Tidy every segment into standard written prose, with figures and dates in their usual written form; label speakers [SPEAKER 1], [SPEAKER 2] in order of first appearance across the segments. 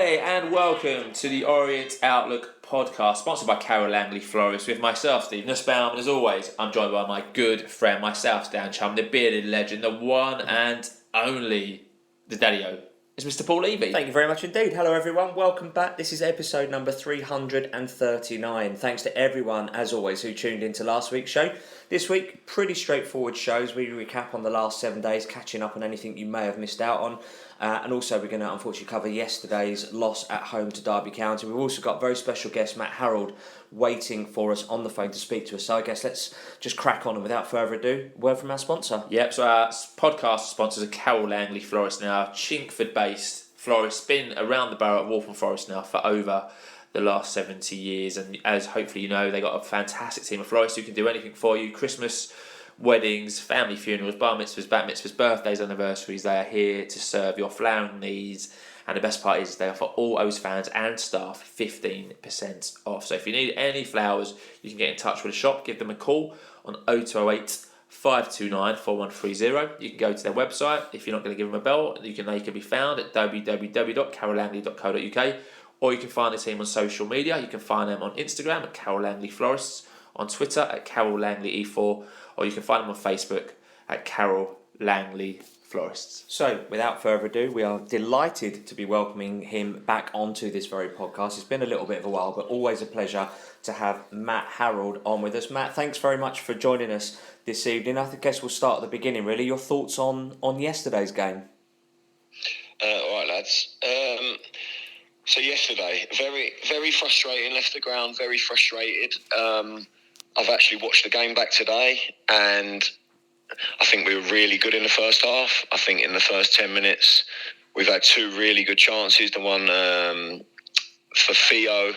[SPEAKER 1] G'day and welcome to the Orient Outlook podcast, sponsored by Carol Langley Florist, with myself, Steve Nussbaum, and as always, I'm joined by my good friend, my South Down chum, the bearded legend, the one and only, the Daddy-O. It's Mr. Paul Levy.
[SPEAKER 2] Thank you very much indeed. Hello everyone, welcome back. This is episode number 339. Thanks to everyone, as always, who tuned into last week's show. This week, pretty straightforward shows. We recap on the last 7 days, catching up on anything you may have missed out on. And also we're going to unfortunately cover yesterday's loss at home to Derby County. We've also got very special guest Matt Harold waiting for us on the phone to speak to us. So I guess let's just crack on, and without further ado, word from our sponsor.
[SPEAKER 1] Yep, so our podcast sponsors are Carol Langley Florist now, Chingford-based florist, been around the borough of Waltham Forest now for over the last 70 years. And as hopefully you know, they got a fantastic team of florists who can do anything for you. Christmas, weddings, family funerals, bar mitzvahs, bat mitzvahs, birthdays, anniversaries. They are here to serve your flowering needs. And the best part is they offer all O's fans and staff 15% off. So if you need any flowers, you can get in touch with the shop. Give them a call on 0208 529 4130. You can go to their website. If you're not going to give them a bell, they can be found at www.carollangley.co.uk, or you can find the team on social media. You can find them on Instagram at Carol Langley Florists, on Twitter at Carol Langley E4, or you can find them on Facebook at Carol Langley Florists.
[SPEAKER 2] So, without further ado, we are delighted to be welcoming him back onto this very podcast. It's been a little bit of a while, but always a pleasure to have Matt Harold on with us. Matt, thanks very much for joining us this evening. I guess we'll start at the beginning, really. Your thoughts on yesterday's game?
[SPEAKER 3] All right, lads. So yesterday, very, very frustrating. Left the ground, very frustrated. I've actually watched the game back today, and I think we were really good in the first half. I think in the first 10 minutes, we've had two really good chances. The one for Theo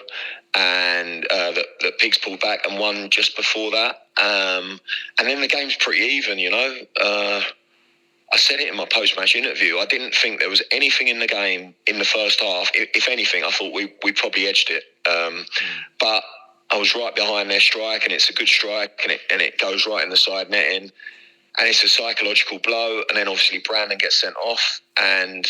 [SPEAKER 3] and that Pigs pulled back, and one just before that. And then the game's pretty even, you know. I said it in my post-match interview. I didn't think there was anything in the game in the first half. If anything, I thought we probably edged it. But I was right behind their strike, and it's a good strike, and it goes right in the side netting. And it's a psychological blow, and then obviously Brandon gets sent off. And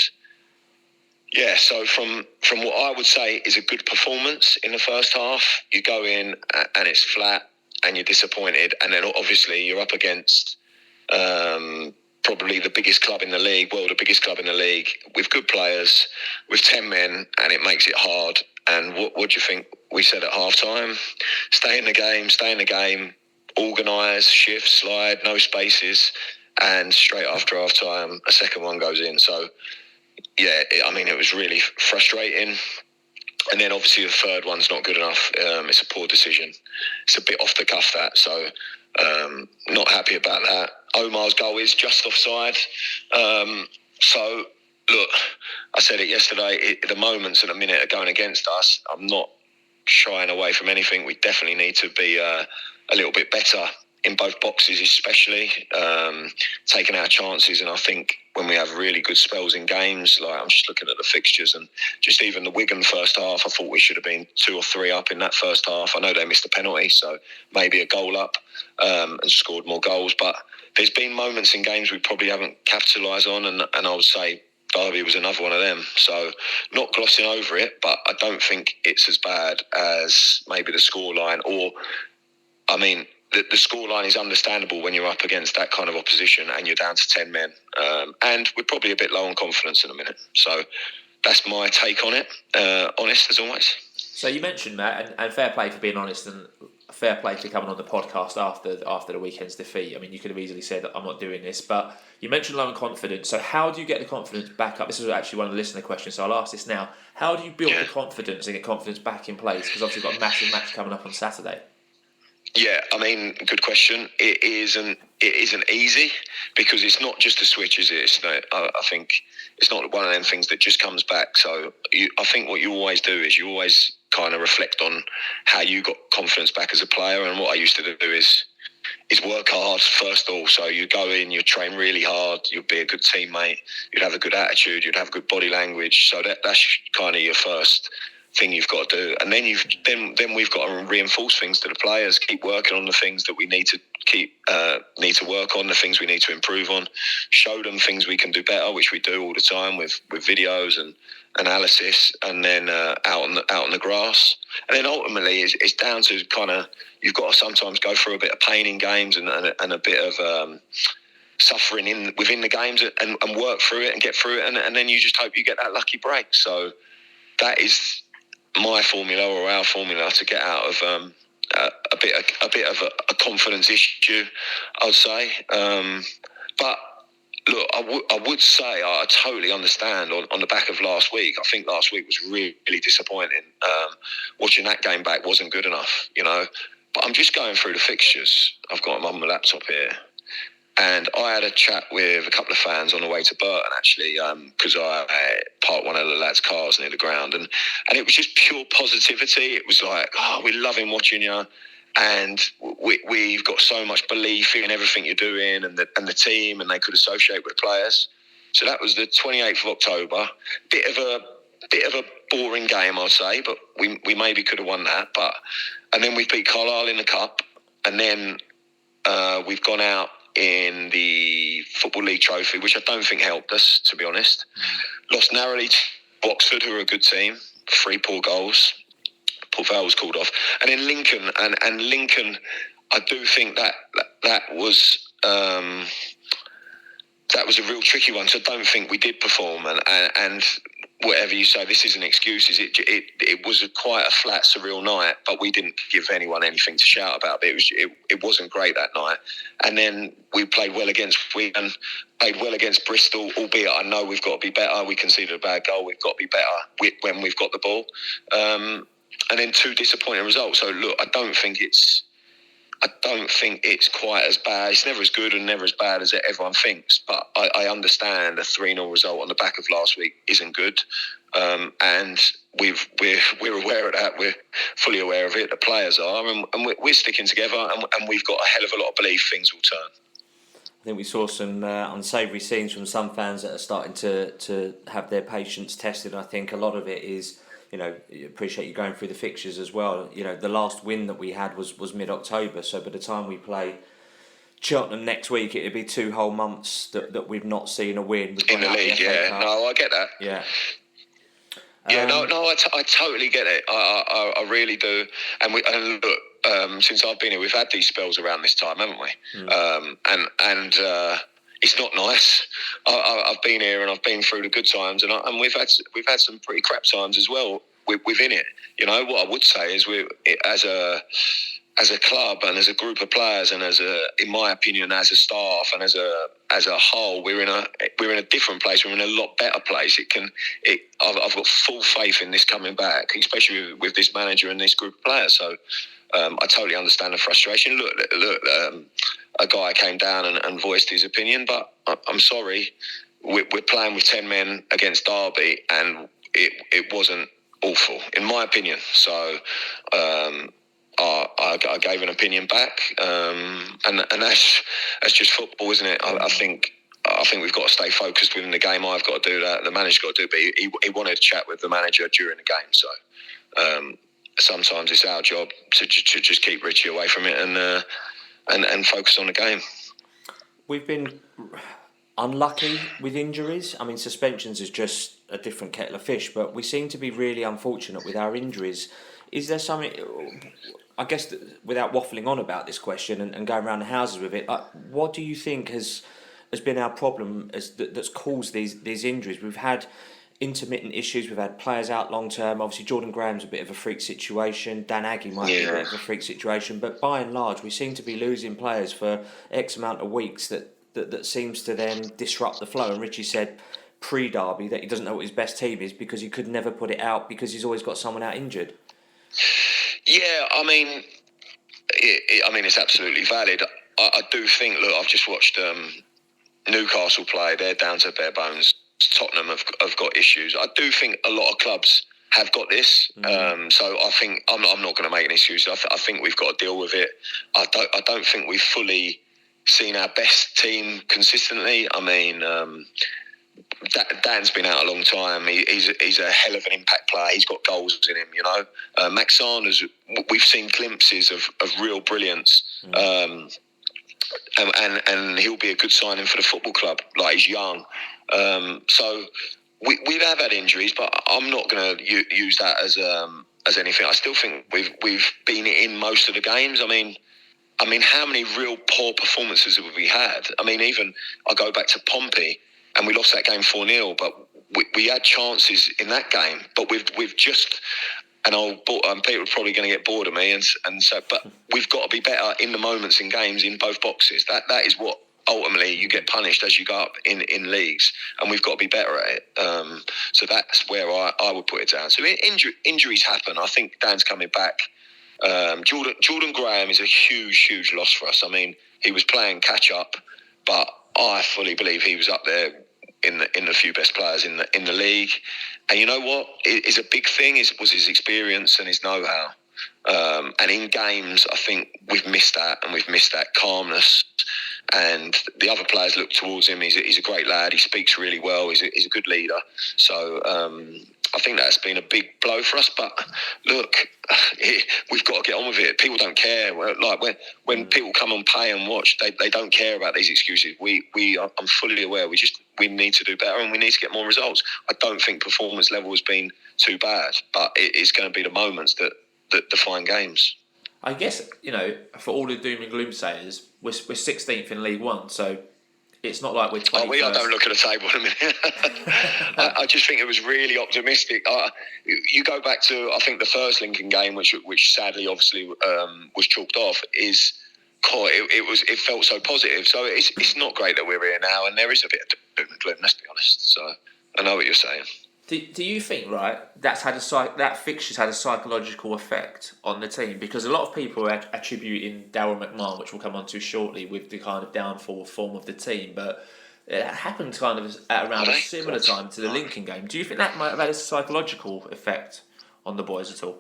[SPEAKER 3] yeah, so from what I would say is a good performance in the first half, you go in and it's flat and you're disappointed. And then obviously you're up against probably the biggest club in the league, the biggest club in the league, with good players, with 10 men, and it makes it hard. And what do you think we said at half-time? Stay in the game, organise, shift, slide, no spaces, and straight after half-time, a second one goes in. So, yeah, it was really frustrating. And then obviously the third one's not good enough. It's a poor decision. It's a bit off the cuff, that. So, not happy about that. Omar's goal is just offside. So, look, I said it yesterday, the moments in a minute are going against us. I'm not shying away from anything. We definitely need to be a little bit better in both boxes, especially taking our chances. And I think when we have really good spells in games, like I'm just looking at the fixtures, and just even the Wigan first half, I thought we should have been 2 or 3 up in that first half. I know they missed a penalty, so maybe a goal up and scored more goals. But there's been moments in games we probably haven't capitalised on, and I would say Derby was another one of them. So not glossing over it, but I don't think it's as bad as maybe the scoreline. The scoreline is understandable when you're up against that kind of opposition and you're down to 10 men. And we're probably a bit low on confidence in a minute. So that's my take on it. Honest as always.
[SPEAKER 1] So you mentioned, Matt, and fair play for being honest, and fair play for coming on the podcast after the weekend's defeat. I mean, you could have easily said that I'm not doing this, but you mentioned low on confidence. So how do you get the confidence back up? This is actually one of the listener questions, so I'll ask this now. How do you build the confidence and get confidence back in place? Because obviously you've got a massive match coming up on Saturday.
[SPEAKER 3] Yeah, good question. It isn't easy, because it's not just a switch, is it? I think it's not one of them things that just comes back. So I think what you always do is you always kind of reflect on how you got confidence back as a player. And what I used to do is work hard first of all. So you go in, you train really hard, you'll be a good teammate, you'd have a good attitude, you'd have good body language. So that's kind of your first thing you've got to do. And then then we've got to reinforce things to the players, keep working on the things that we need to work on, the things we need to improve on, show them things we can do better, which we do all the time with videos analysis, and then out on the grass. And then ultimately, it's down to kind of, you've got to sometimes go through a bit of pain in games and a bit of suffering within the games and work through it and get through it, and then you just hope you get that lucky break. So that is my formula, or our formula, to get out of a bit of a confidence issue, I'd say. But look, I would say I totally understand on the back of last week. I think last week was really disappointing. Watching that game back wasn't good enough, But I'm just going through the fixtures. I've got them on my laptop here. And I had a chat with a couple of fans on the way to Burton, actually, because I parked one of the lads' cars near the ground. And it was just pure positivity. It was like, we're loving watching you. And we've got so much belief in everything you're doing and the team, and they could associate with the players. So that was the 28th of October. Bit of a boring game, I'd say, but we maybe could have won that. And then we beat Carlisle in the cup, and then we've gone out in the Football League Trophy, which I don't think helped us, to be honest. Lost narrowly to Oxford, who are a good team, 3 poor goals. Paul Vale was called off. And then Lincoln, and Lincoln, I do think that was a real tricky one. So I don't think we did perform. And whatever you say, this isn't excuses. It was quite a flat, surreal night, but we didn't give anyone anything to shout about. It wasn't great that night. And then we played well against Wigan, played well against Bristol, albeit I know we've got to be better. We conceded a bad goal. We've got to be better when we've got the ball. And then 2 disappointing results. So look, I don't think it's quite as bad. It's never as good and never as bad as everyone thinks. But I understand a 3-0 result on the back of last week isn't good. And we're aware of that. We're fully aware of it. The players are, and we're sticking together. And we've got a hell of a lot of belief things will turn.
[SPEAKER 2] I think we saw some unsavoury scenes from some fans that are starting to have their patience tested. And I think a lot of it is, appreciate you going through the fixtures as well. The last win that we had was mid-October. So by the time we play Cheltenham next week, it'll be 2 whole months that we've not seen a win.
[SPEAKER 3] In the league, yeah. No, I get that.
[SPEAKER 2] Yeah.
[SPEAKER 3] Yeah, I totally get it. I really do. And look, since I've been here, we've had these spells around this time, haven't we? And it's not nice. I've been here and I've been through the good times, and we've had some pretty crap times as well within it. What I would say is as a club and as a group of players and in my opinion, as a staff and as a whole, we're in a different place. We're in a lot better place. I've got full faith in this coming back, especially with this manager and this group of players. So I totally understand the frustration. Look, a guy came down and voiced his opinion, but I'm sorry, we're playing with 10 men against Derby, and it wasn't awful, in my opinion. So I gave an opinion back, and that's just football, isn't it? I think we've got to stay focused within the game. I've got to do that. The manager's got to do it. But he wanted to chat with the manager during the game, so sometimes it's our job to just keep Richie away from it and focus on the game. We've
[SPEAKER 2] been unlucky with injuries. I mean, suspensions is just a different kettle of fish, but we seem to be really unfortunate with our injuries. Is there something, I guess, without waffling on about this question and going around the houses with it, what do you think has been our problem that's caused these injuries? We've had intermittent issues. We've had players out long term. Obviously, Jordan Graham's a bit of a freak situation. Dan Aggie might be a bit of a freak situation. But by and large, we seem to be losing players for X amount of weeks that seems to then disrupt the flow. And Richie said pre-Derby that he doesn't know what his best team is because he could never put it out because he's always got someone out injured.
[SPEAKER 3] Yeah, I mean, it's absolutely valid. I do think, look, I've just watched Newcastle play. They're down to bare bones. Tottenham have got issues. I do think a lot of clubs have got this. So I think I'm not going to make an excuse. I think we've got to deal with it. I don't think we've fully seen our best team consistently. I mean, Dan's been out a long time. He's a hell of an impact player. He's got goals in him, Max Sanders, we've seen glimpses of real brilliance. And he'll be a good signing for the football club. Like, he's young. So we have had injuries, but I'm not going to use that as anything. I still think we've been in most of the games. I mean, how many real poor performances have we had? I mean, even I go back to Pompey, and we lost that game 4-0, but we had chances in that game. But we've just, and Peter probably going to get bored of me, and so, but we've got to be better in the moments in games in both boxes. That is what ultimately you get punished as you go up in leagues, and we've got to be better at it. So that's where I would put it down. So injuries happen. I think Dan's coming back. Jordan Graham is a huge loss for us. I mean, he was playing catch up, but I fully believe he was up there in the few best players in the league. And you know what is a big thing was his experience and his know-how. And in games, I think we've missed that, and we've missed that calmness. And the other players look towards him. He's a great lad. He speaks really well. He's a good leader. So I think that's been a big blow for us. But look, we've got to get on with it. People don't care. Like when people come and pay and watch, they don't care about these excuses. I'm fully aware. We need to do better, and we need to get more results. I don't think performance level has been too bad, but it's going to be the moments that define games.
[SPEAKER 1] I guess, for all the doom and gloom sayers, we're 16th in League One, so it's not like we're 21st.
[SPEAKER 3] I don't look at the table in a minute. I just think it was really optimistic. You go back to, I think, the first Lincoln game, which sadly, obviously, was chalked off. It felt so positive. So it's not great that we're here now, and there is a bit of doom and gloom. Let's be honest. So I know what you're saying.
[SPEAKER 1] Do you think, right, that fixture's had a psychological effect on the team? Because a lot of people are attributing Daryl McMahon, which we'll come on to shortly, with the kind of downfall form of the team, but it happened kind of at around a similar time to the Lincoln game. Do you think that might have had a psychological effect on the boys at all?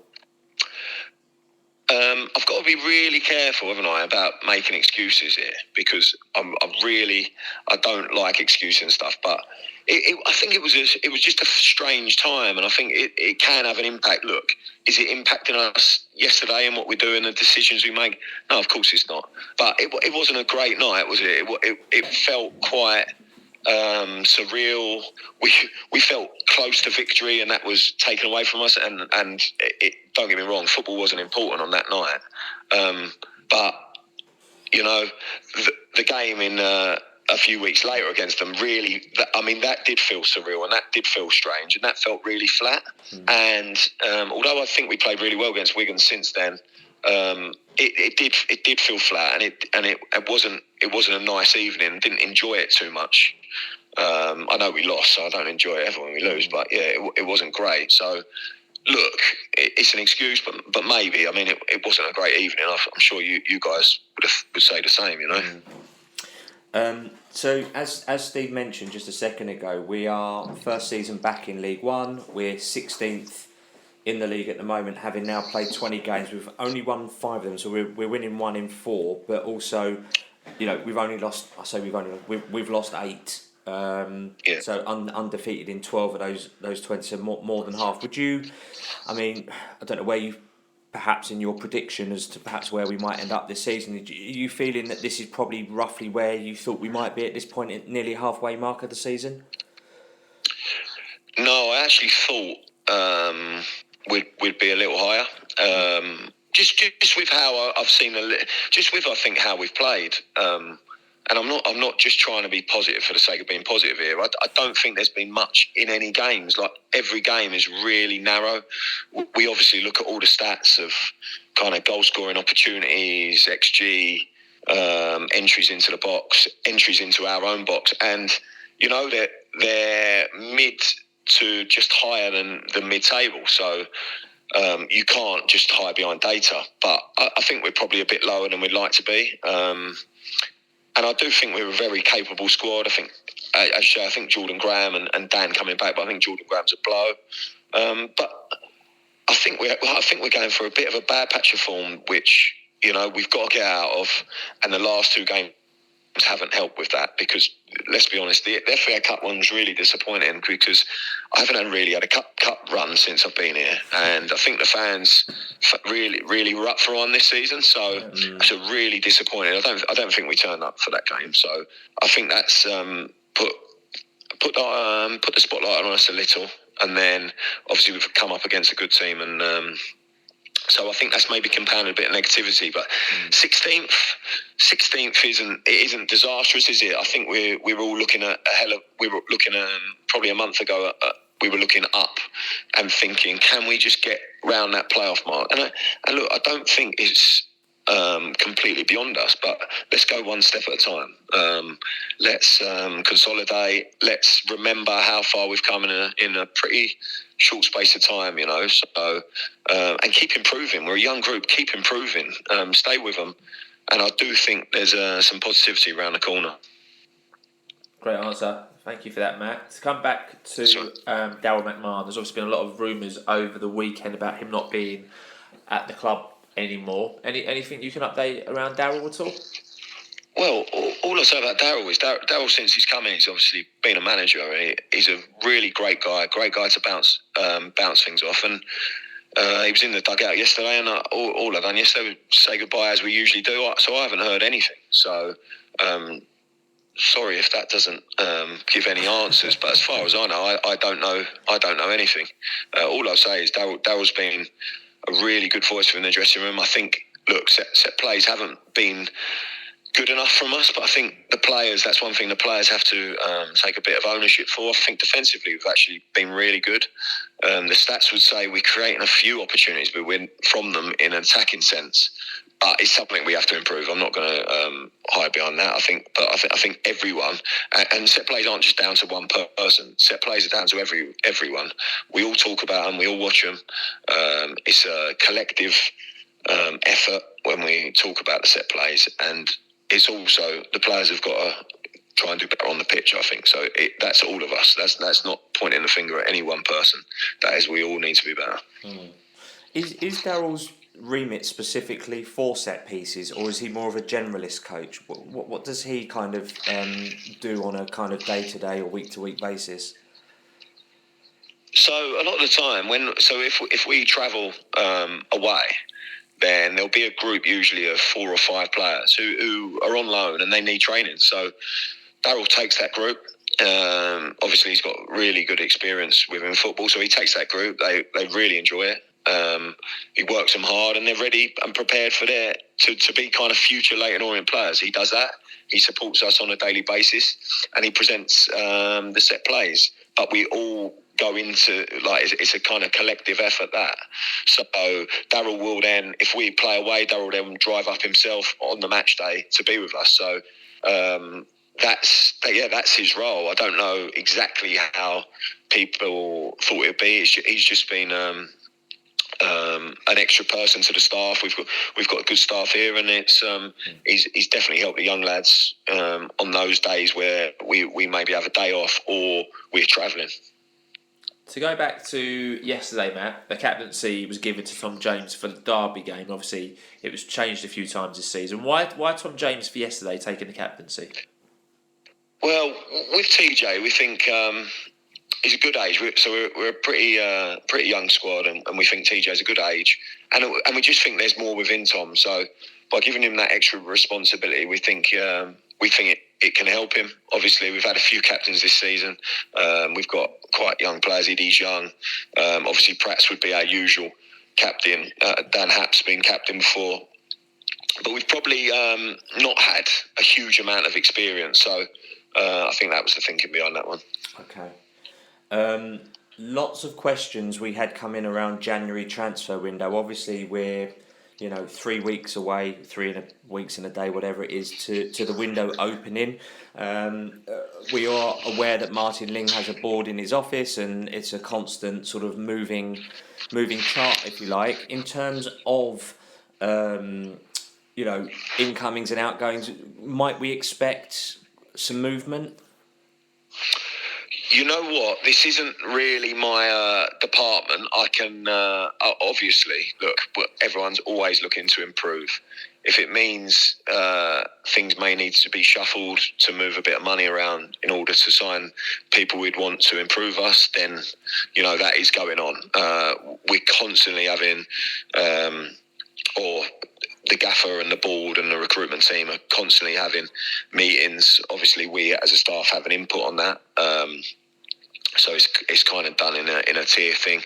[SPEAKER 3] I've got to be really careful, haven't I, about making excuses here, because I don't like excuses and stuff. But I think it was just a strange time, and I think it can have an impact. Look, is it impacting us yesterday and what we do and the decisions we make? No, of course it's not. But it wasn't a great night, was it? It felt quite surreal. We felt close to victory, and that was taken away from us. And don't get me wrong, football wasn't important on that night. But the game in a few weeks later against them, really, that did feel surreal, and that did feel strange, and that felt really flat. And although I think we played really well against Wigan since then, it did feel flat, and it wasn't a nice evening. Didn't enjoy it too much. I know we lost, so I don't enjoy it ever when we lose. But yeah, it wasn't great. So look, it's an excuse, but maybe. I mean, it wasn't a great evening. I'm sure you guys would say the same.
[SPEAKER 2] So as Steve mentioned just a second ago, we are first season back in League One. We're 16th in the league at the moment, having now played 20 games. We've only won 5 of them, so we're winning 1 in 4. But also, we've only lost. We've lost 8. So undefeated in 12 of those 20, so more than half. Would you? I mean, I don't know where you. Perhaps in your prediction as to perhaps where we might end up this season, are you feeling that this is probably roughly where you thought we might be at this point, at nearly halfway mark of the season?
[SPEAKER 3] No, I actually thought we'd be a little higher. Just with how I've seen I think how we've played. And I'm not just trying to be positive for the sake of being positive here. I don't think there's been much in any games. Like, every game is really narrow. We obviously look at all the stats of kind of goal scoring opportunities, XG, entries into the box, entries into our own box, and they're mid to just higher than the mid-table. So you can't just hide behind data. But I think we're probably a bit lower than we'd like to be. And I do think we're a very capable squad. I think, I think Jordan Graham and Dan coming back, but I think Jordan Graham's a blow. But I think we're going for a bit of a bad patch of form, which we've got to get out of. And the last 2 games haven't helped with that, because let's be honest, the FA Cup one's really disappointing, because I haven't really had a cup run since I've been here, and I think the fans really were up for one this season, so it's really disappointing. I don't think we turned up for that game, so I think that's put put the spotlight on us a little, and then obviously we've come up against a good team, and so I think that's maybe compounded a bit of negativity. But 16th isn't disastrous, is it? I think we're all looking at we were looking probably a month ago. We were looking up and thinking, can we just get round that playoff mark? And look, I don't think it's completely beyond us, but let's go one step at a time. Let's consolidate. Let's remember how far we've come in a pretty short space of time, you know. So and keep improving. We're a young group. Keep improving. Stay with them. And I do think there's some positivity around the corner.
[SPEAKER 1] Great answer. Thank you for that, Matt. To come back to Daryl McMahon, there's obviously been a lot of rumours over the weekend about him not being at the club anymore. Anything you can update around Daryl at all?
[SPEAKER 3] Well, all I'll say about Daryl is Daryl, since he's come in, he's obviously been a manager. He's a really great guy to bounce things off. And he was in the dugout yesterday, and all I've done yesterday was say goodbye as we usually do. So I haven't heard anything. So sorry if that doesn't give any answers. But as far as I know, I don't know anything. All I'll say is Daryl's been a really good voice within the dressing room. I think, look, set plays haven't been good enough from us, but I think the players, that's one thing the players have to take a bit of ownership for. I think defensively we've actually been really good. The stats would say we're creating a few opportunities, but we're from them in an attacking sense. But it's something we have to improve. I'm not going to hide behind that. I think everyone, and set plays aren't just down to one person. Set plays are down to everyone. We all talk about them. We all watch them. It's a collective effort when we talk about the set plays, and it's also the players have got to try and do better on the pitch, I think. So that's all of us. That's not pointing the finger at any one person. That is, we all need to be better.
[SPEAKER 2] Is Daryl's remit specifically for set pieces, or is he more of a generalist coach? What does he kind of do on a kind of day-to-day or week-to-week basis?
[SPEAKER 3] So a lot of the time, if we travel away, then there'll be a group usually of 4 or 5 players who are on loan and they need training. So Daryl takes that group. Obviously, he's got really good experience within football, so he takes that group. They really enjoy it. He works them hard, and they're ready and prepared for to be kind of future Leyton Orient players. He does that. He supports us on a daily basis, and he presents the set plays. But we all go into, like, it's a kind of collective effort, that. So Daryl will then, if we play away, Daryl will then drive up himself on the match day to be with us. So that's his role. I don't know exactly how people thought it would be. He's just been an extra person to the staff. We've got a good staff here, and it's he's definitely helped the young lads on those days where we maybe have a day off or we're travelling.
[SPEAKER 1] To go back to yesterday, Matt, the captaincy was given to Tom James for the Derby game. Obviously, it was changed a few times this season. Why Tom James for yesterday taking the captaincy?
[SPEAKER 3] Well, with TJ, we think he's a good age. We're a pretty young squad, and we think TJ's a good age, and we just think there's more within Tom. So by giving him that extra responsibility, we think it can help him. Obviously, we've had a few captains this season. We've got quite young players. Eddie's young. Obviously, Pratt's would be our usual captain. Dan Happ's been captain before. But we've probably not had a huge amount of experience. So I think that was the thinking behind that one.
[SPEAKER 2] Okay. Lots of questions we had come in around January transfer window. Obviously, we're 3 weeks away, 3 weeks in a day, whatever it is, to the window opening. We are aware that Martin Ling has a board in his office, and it's a constant sort of moving chart, if you like. In terms of incomings and outgoings, might we expect some movement?
[SPEAKER 3] You know what? This isn't really my department. I can obviously look, but everyone's always looking to improve. If it means things may need to be shuffled to move a bit of money around in order to sign people we'd want to improve us, then that is going on. We're constantly having, or the gaffer and the board and the recruitment team are constantly having meetings. Obviously, we as a staff have an input on that. So it's kind of done in a tier thing.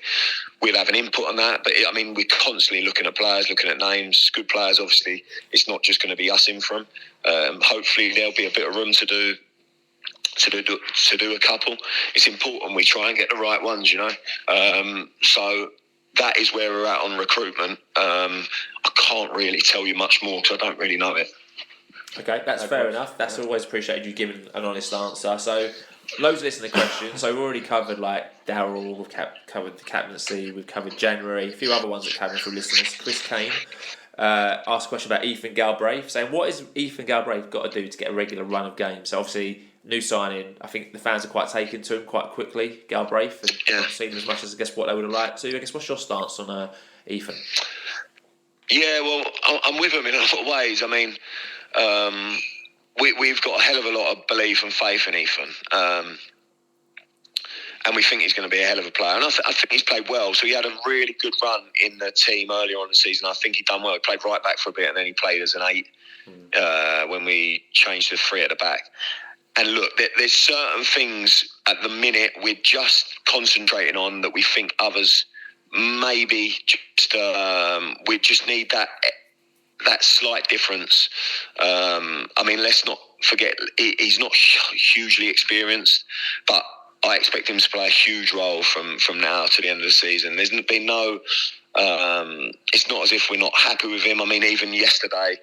[SPEAKER 3] We'll have an input on that, but we're constantly looking at players, looking at names, good players. Obviously, it's not just going to be us in from. Hopefully, there'll be a bit of room to do a couple. It's important we try and get the right ones, So that is where we're at on recruitment. I can't really tell you much more because I don't really know it.
[SPEAKER 1] Okay, that's fair enough. That's always appreciated, you giving an honest answer. So, loads of listener questions. So we've already covered Daryl, we've covered the captaincy, we've covered January, a few other ones that came in from listeners. Chris Kane asked a question about Ethan Galbraith, saying what has Ethan Galbraith got to do to get a regular run of games? So obviously, new signing. I think the fans are quite taken to him quite quickly, Galbraith, and not seen him as much as I guess what they would have liked to. I guess what's your stance on Ethan?
[SPEAKER 3] Yeah, well, I'm with him in a lot of ways. We've got a hell of a lot of belief and faith in Ethan. And we think he's going to be a hell of a player. And I think he's played well. So he had a really good run in the team earlier on in the season. I think he done well. He played right back for a bit and then he played as an 8 when we changed to 3 at the back. And look, there's certain things at the minute we're just concentrating on that we think others maybe just we just need that slight difference. Let's not forget he's not hugely experienced, but I expect him to play a huge role from now to the end of the season. There's been no. It's not as if we're not happy with him. Even yesterday,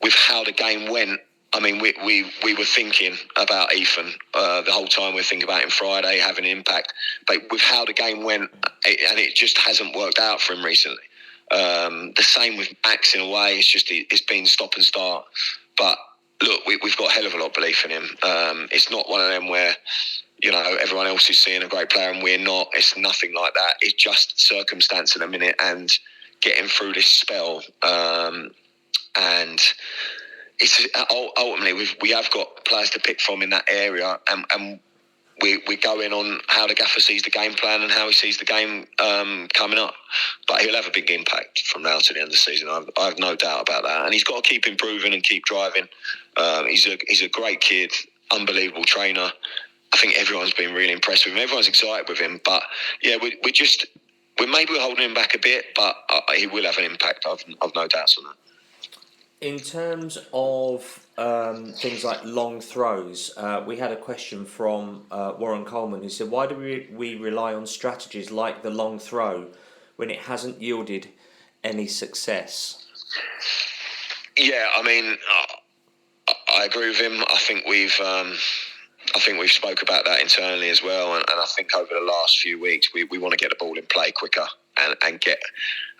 [SPEAKER 3] with how the game went. We were thinking about Ethan the whole time. We're thinking about him Friday having an impact, but with how the game went, and it just hasn't worked out for him recently. The same with Max in a way. It's been stop and start. But look, we've got a hell of a lot of belief in him. It's not one of them where everyone else is seeing a great player and we're not. It's nothing like that. It's just circumstance in a minute and getting through this spell. And it's ultimately we have got players to pick from in that area, and we're going on how the gaffer sees the game plan and how he sees the game coming up. But he'll have a big impact from now to the end of the season. I have no doubt about that. And he's got to keep improving and keep driving. He's a great kid, unbelievable trainer. I think everyone's been really impressed with him. Everyone's excited with him. But yeah, we're maybe holding him back a bit, but he will have an impact. I've no doubts on that.
[SPEAKER 2] In terms of things like long throws, we had a question from Warren Coleman who said, why do we rely on strategies like the long throw when it hasn't yielded any success?
[SPEAKER 3] Yeah, I agree with him. I think we've spoke about that internally as well, and I think over the last few weeks we want to get the ball in play quicker and get.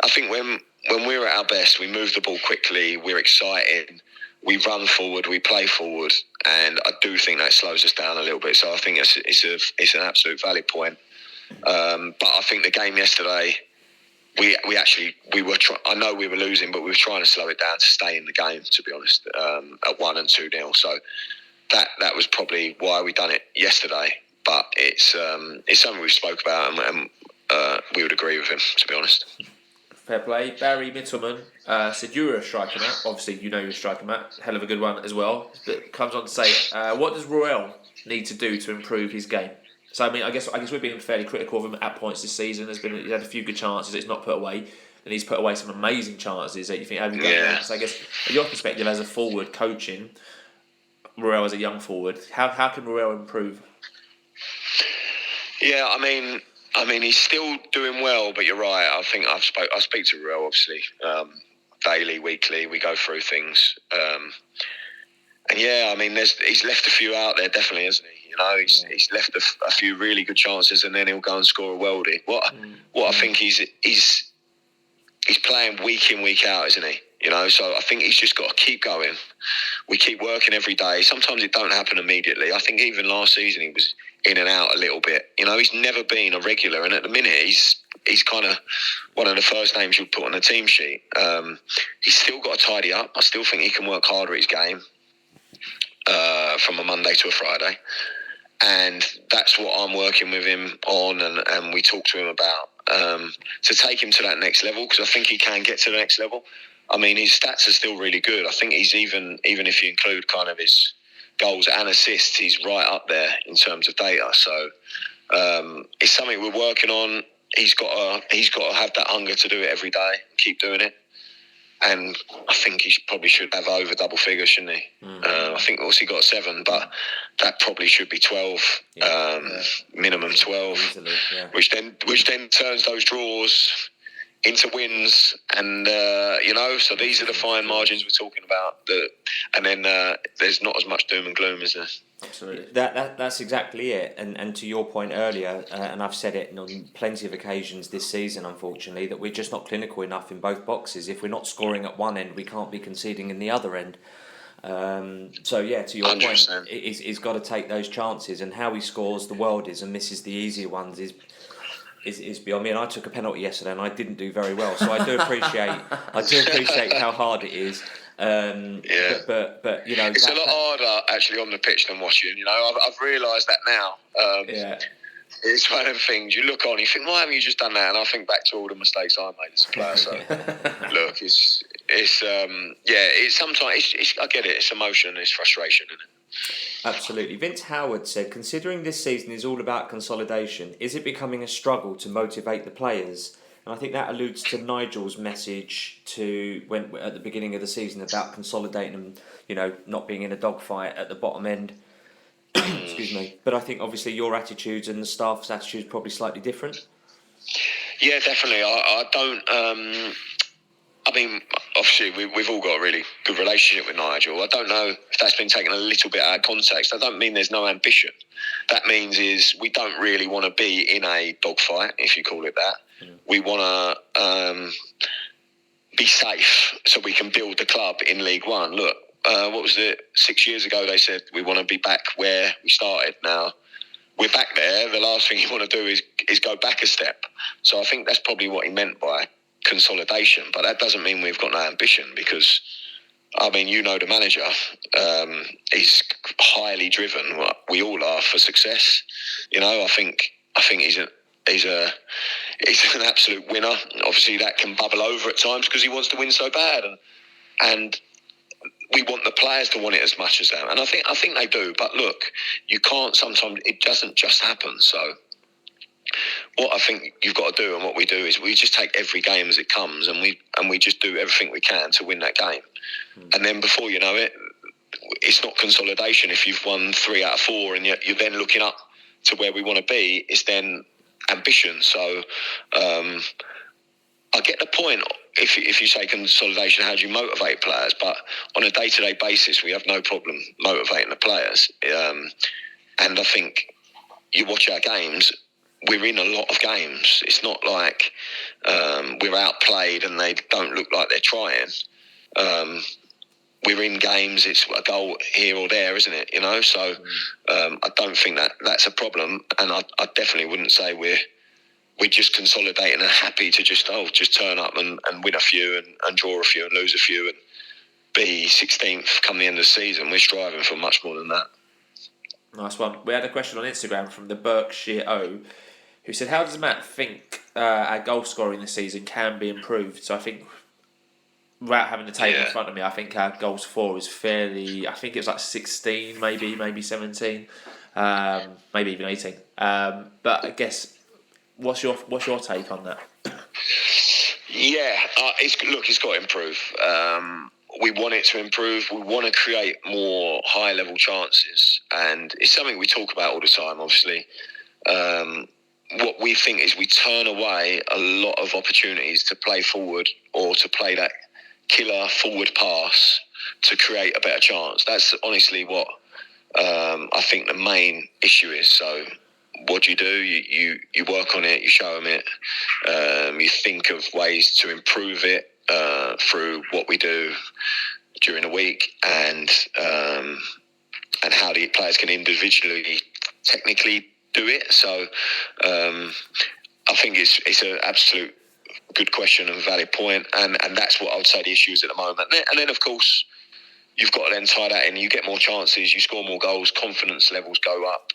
[SPEAKER 3] I think when we're at our best, we move the ball quickly, we're excited, we run forward, we play forward, and I do think that slows us down a little bit. So I think it's an absolute valid point. But I think the game yesterday, we were. I know we were losing, but we were trying to slow it down to stay in the game. To be honest, at 1 and 2-0. So that was probably why we done it yesterday. But it's something we've spoke about, and we would agree with him. To be honest.
[SPEAKER 1] Fair play. Barry Mittelman said you were a striker, Matt. Obviously, you know you're a striker, Matt. Hell of a good one as well. But comes on to say, what does Ruel need to do to improve his game? So I guess we're being fairly critical of him at points this season. He's had a few good chances. It's not put away, and he's put away some amazing chances that you think have you done that? So I guess from your perspective as a forward coaching Ruel as a young forward, how can Ruel improve?
[SPEAKER 3] Yeah, he's still doing well, but you're right. I think I speak to Ruel obviously daily, weekly. We go through things, and yeah, he's left a few out there, definitely, hasn't he? He's left a few really good chances, and then he'll go and score a worldie. What I think he's playing week in, week out, isn't he? So I think he's just got to keep going. We keep working every day. Sometimes it don't happen immediately. I think even last season he was in and out a little bit. He's never been a regular, and at the minute he's kind of one of the first names you'd put on the team sheet. He's still got to tidy up. I still think he can work harder at his game from a Monday to a Friday. And that's what I'm working with him on, and we talk to him about to take him to that next level, because I think he can get to the next level. I mean, his stats are still really good. I think he's even if you include kind of his goals and assists, he's right up there in terms of data. So it's something we're working on. He's got to have that hunger to do it every day, keep doing it. And I think he probably should have over double figures, shouldn't he? I think also he got 7, but that probably should be 12, minimum 12,
[SPEAKER 2] easily, yeah.
[SPEAKER 3] which then turns those draws into wins, and so these are the fine margins we're talking about. And then there's not as much doom and gloom, is there?
[SPEAKER 1] Absolutely.
[SPEAKER 2] That's exactly it. And to your point earlier, and I've said it on plenty of occasions this season, unfortunately, that we're just not clinical enough in both boxes. If we're not scoring at one end, we can't be conceding in the other end. To your
[SPEAKER 3] 100%.
[SPEAKER 2] point, he's got to take those chances, and how he scores the world is and misses the easier ones is beyond me. And I took a penalty yesterday and I didn't do very well, so I do appreciate how hard it is. But you know,
[SPEAKER 3] it's a lot harder actually on the pitch than watching. You know, I've realised that now. It's one of the things you look on, you think, why haven't you just done that? And I think back to all the mistakes I made as a player. So look, it's sometimes I get it. It's emotion, it's frustration, isn't it?
[SPEAKER 2] Absolutely. Vince Howard said, considering this season is all about consolidation, is it becoming a struggle to motivate the players? And I think that alludes to Nigel's message at the beginning of the season about consolidating and, you know, not being in a dogfight at the bottom end. Excuse me. But I think obviously your attitudes and the staff's attitudes are probably slightly different.
[SPEAKER 3] Yeah, definitely. I don't. I mean, obviously, we've all got a really good relationship with Nigel. I don't know if that's been taken a little bit out of context. I don't mean there's no ambition. That means is we don't really want to be in a dogfight, if you call it that. We want to be safe so we can build the club in League One. Look, what was it? 6 years ago, they said we want to be back where we started. Now, we're back there. The last thing you want to do is go back a step. So I think that's probably what he meant by consolidation, but that doesn't mean we've got no ambition, because I mean, you know, the manager, he's highly driven. Well, we all are, for success. You know, I think he's an absolute winner. Obviously, that can bubble over at times because he wants to win so bad, and we want the players to want it as much as them, and I think they do. But look, you can't. Sometimes it doesn't just happen. So what I think you've got to do, and what we do, is we just take every game as it comes, and we just do everything we can to win that game. And then before you know it, it's not consolidation. If you've won 3 out of 4 and you're then looking up to where we want to be, it's then ambition. So I get the point. If you say consolidation, how do you motivate players? But on a day-to-day basis, we have no problem motivating the players. And I think you watch our games, we're in a lot of games. It's not like we're outplayed and they don't look like they're trying. We're in games, it's a goal here or there, isn't it? You know, so I don't think that's a problem. And I definitely wouldn't say we're just consolidating and happy to just turn up and win a few and draw a few and lose a few and be 16th come the end of the season. We're striving for much more than that.
[SPEAKER 1] Nice one. We had a question on Instagram from the Berkshire O, who said, how does Matt think our goal scoring this season can be improved? So I think, without having the table in front of me, I think our goals for is fairly, I think it was like 16, maybe 17, maybe even 18. But I guess, what's your take on that?
[SPEAKER 3] Yeah, it's got to improve. We want it to improve. We want to create more high-level chances, and it's something we talk about all the time, obviously. What we think is we turn away a lot of opportunities to play forward or to play that killer forward pass to create a better chance. That's honestly what I think the main issue is. So what do? You work on it, you show them it, you think of ways to improve it through what we do during the week, and how the players can individually, technically do it. So I think it's an absolute good question and valid point, and that's what I would say the issue is at the moment. And then of course you've got to then tie that in. You get more chances, you score more goals, confidence levels go up.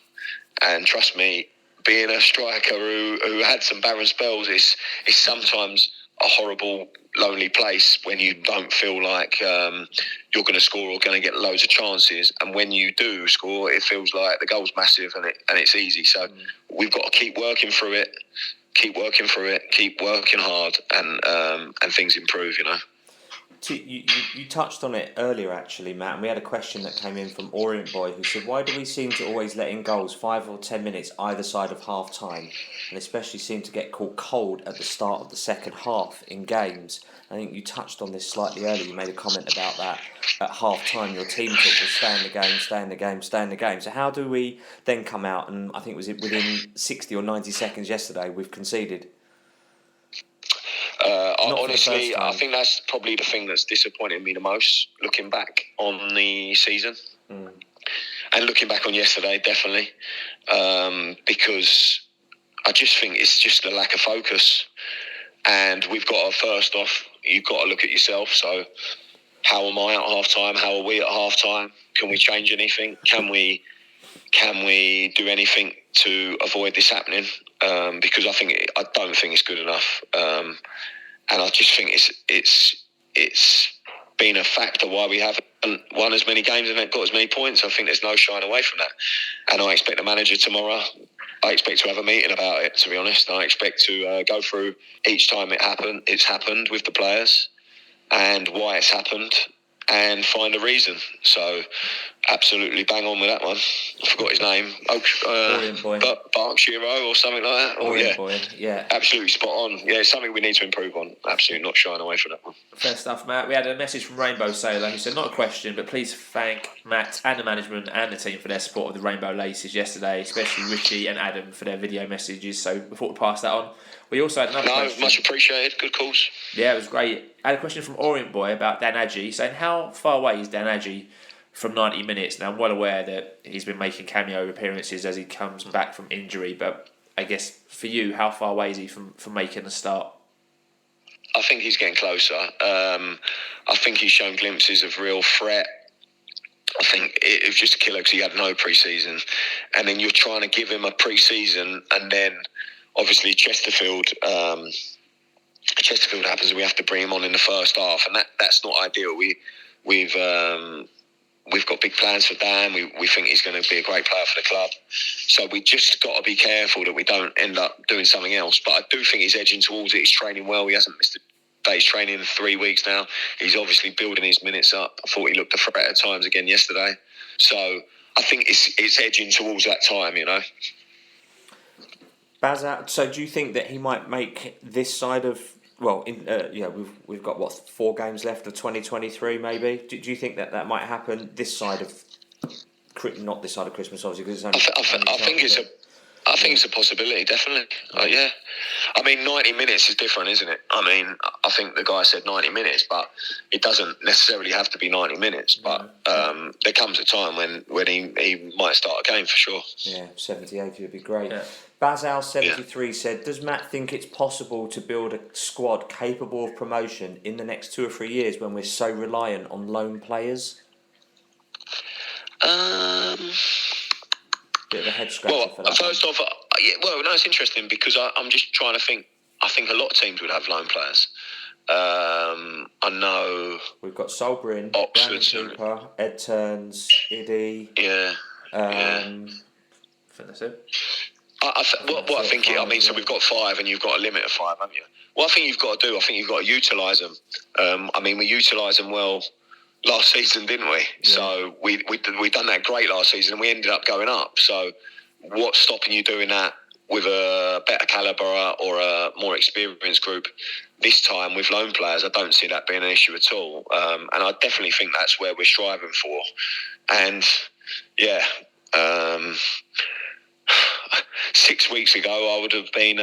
[SPEAKER 3] And trust me, being a striker who had some barren spells is sometimes a horrible lonely place when you don't feel like you're going to score or going to get loads of chances. And when you do score, it feels like the goal's massive and it's easy. So we've got to keep working through it, keep working hard, and things improve, you know.
[SPEAKER 2] You touched on it earlier, actually, Matt, and we had a question that came in from Orient Boy who said, why do we seem to always let in goals 5 or 10 minutes either side of half time, and especially seem to get caught cold at the start of the second half in games? I think you touched on this slightly earlier. You made a comment about that at half time. Your team talk was stay in the game, stay in the game, stay in the game. So how do we then come out and, I think was it within 60 or 90 seconds yesterday, we've conceded?
[SPEAKER 3] Honestly, I think that's probably the thing that's disappointed me the most, looking back on the season. And looking back on yesterday, definitely. Because I just think it's just a lack of focus. And we've got to, first off, you've got to look at yourself. So how am I at half-time? How are we at half-time? Can we change anything? Can we do anything to avoid this happening? Because I don't think it's good enough. And I just think it's been a factor why we haven't won as many games and got as many points. I think there's no shying away from that. And I expect the manager tomorrow, I expect to have a meeting about it, to be honest. I expect to go through each time it's happened with the players and why it's happened and find a reason. So absolutely bang on with that one. I forgot his name.
[SPEAKER 2] Orient Boy.
[SPEAKER 3] Berkshire or something like that.
[SPEAKER 2] Orient Boy, yeah.
[SPEAKER 3] Absolutely spot on. Yeah, it's something we need to improve on. Absolutely not shying away from that one.
[SPEAKER 1] Fair stuff, Matt. We had a message from Rainbow Sailor who said, not a question, but please thank Matt and the management and the team for their support of the Rainbow Laces yesterday, especially Richie and Adam for their video messages. So we thought we'd pass that on. We also had another question.
[SPEAKER 3] Much appreciated. Good calls.
[SPEAKER 1] Yeah, it was great. I had a question from Orient Boy about Dan Adji, saying how far away is Dan Adji from 90 minutes? Now, I'm well aware that he's been making cameo appearances as he comes back from injury, but I guess for you, how far away is he from making a start?
[SPEAKER 3] I think he's getting closer. I think he's shown glimpses of real threat. I think it was just a killer because he had no pre-season. And then you're trying to give him a pre-season, and then obviously Chesterfield happens and we have to bring him on in the first half, and that's not ideal. We've got big plans for Dan. We think he's going to be a great player for the club. So we just got to be careful that we don't end up doing something else. But I do think he's edging towards it. He's training well. He hasn't missed a day's training in 3 weeks now. He's obviously building his minutes up. I thought he looked a threat at times again yesterday. So I think it's edging towards that time, you know.
[SPEAKER 2] Baz, so do you think that he might make this side of... Well, we've got 4 games left of 2023, maybe. Do you think that might happen this side of, not this side of Christmas, obviously, because it's only.
[SPEAKER 3] I think it's a possibility, definitely. Yeah, I mean, 90 minutes is different, isn't it? I mean, I think the guy said 90 minutes, but it doesn't necessarily have to be 90 minutes. But there comes a time when he might start a game for sure.
[SPEAKER 2] Yeah, 70, 80 would be great.
[SPEAKER 1] Yeah.
[SPEAKER 2] Bazal73 said, does Matt think it's possible to build a squad capable of promotion in the next 2 or 3 years when we're so reliant on loan players? Bit of a head scratcher for that.
[SPEAKER 3] First off, it's interesting because I'm just trying to think. I think a lot of teams would have loan players. I know
[SPEAKER 2] we've got Solbrin,
[SPEAKER 3] Oxford,
[SPEAKER 2] Cooper, Ed Turns, Iddy.
[SPEAKER 1] I think that's it.
[SPEAKER 3] So we've got 5 and you've got a limit of 5, haven't you? What I think you've got to do, I think you've got to utilise them. We utilised them well last season, didn't we? Yeah. So we done that great last season and we ended up going up. So what's stopping you doing that with a better calibre or a more experienced group this time with loan players? I don't see that being an issue at all. And I definitely think that's where we're striving for. And, 6 weeks ago, I would have been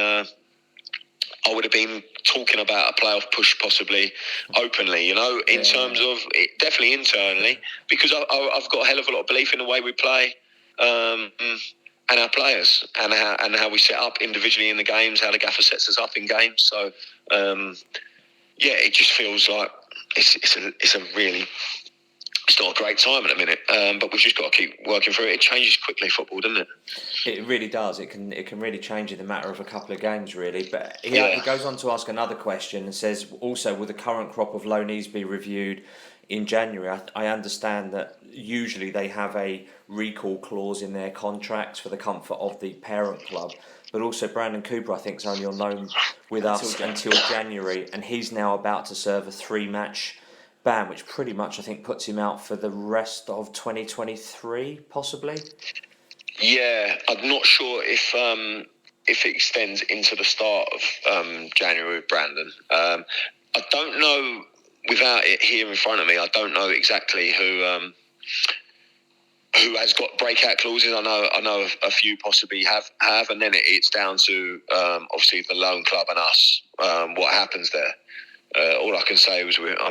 [SPEAKER 3] talking about a playoff push possibly openly, in terms of definitely internally, because I've got a hell of a lot of belief in the way we play and our players and how we set up individually in the games, how the gaffer sets us up in games. So, it just feels like it's a really it's not a great time at the minute, but we've just got to keep working through it. It changes quickly, football, doesn't it?
[SPEAKER 2] It really does. It can really change in the matter of a couple of games, really. But he goes on to ask another question and says, also, will the current crop of loanees be reviewed in January? I understand that usually they have a recall clause in their contracts for the comfort of the parent club. But also Brandon Cooper, I think, is only on loan with us until January, and he's now about to serve a 3-match ban, which pretty much, I think, puts him out for the rest of 2023, possibly.
[SPEAKER 3] Yeah, I'm not sure if it extends into the start of January with Brandon. I don't know, without it here in front of me, I don't know exactly who has got breakout clauses. I know a few possibly have, and then it's down to obviously the loan club and us. What happens there? All I can say was, I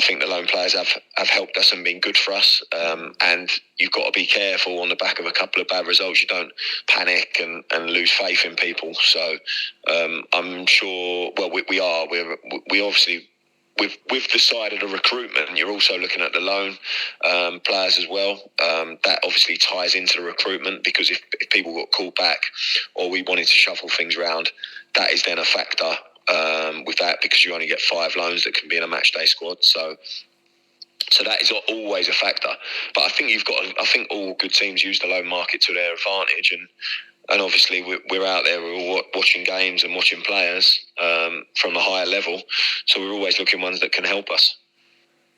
[SPEAKER 3] think the loan players have helped us and been good for us. And you've got to be careful on the back of a couple of bad results. You don't panic and lose faith in people. So I'm sure. Well, we obviously. With the side of the recruitment, you're also looking at the loan players as well. That obviously ties into the recruitment, because if people got called back or we wanted to shuffle things around, that is then a factor with that, because you only get 5 loans that can be in a match day squad. So that is always a factor. But I think I think all good teams use the loan market to their advantage, and obviously we're out there, we're all watching games and watching players from a higher level, so we're always looking ones that can help us.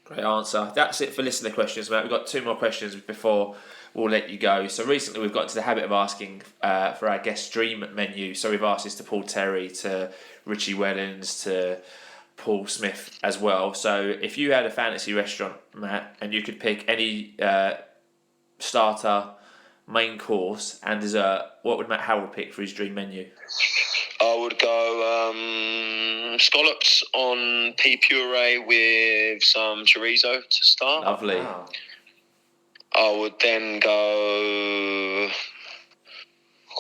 [SPEAKER 1] Great answer. That's it for listener questions, Matt. We've got 2 more questions before we'll let you go. So recently we've got into the habit of asking for our guest dream menu. So we've asked this to Paul Terry, to Richie Wellens, to Paul Smith as well. So if you had a fantasy restaurant, Matt, and you could pick any starter, main course and dessert, what would Matt Howell pick for his dream menu?
[SPEAKER 3] I would go scallops on pea puree with some chorizo to start.
[SPEAKER 1] Lovely.
[SPEAKER 2] Wow.
[SPEAKER 3] I would then go...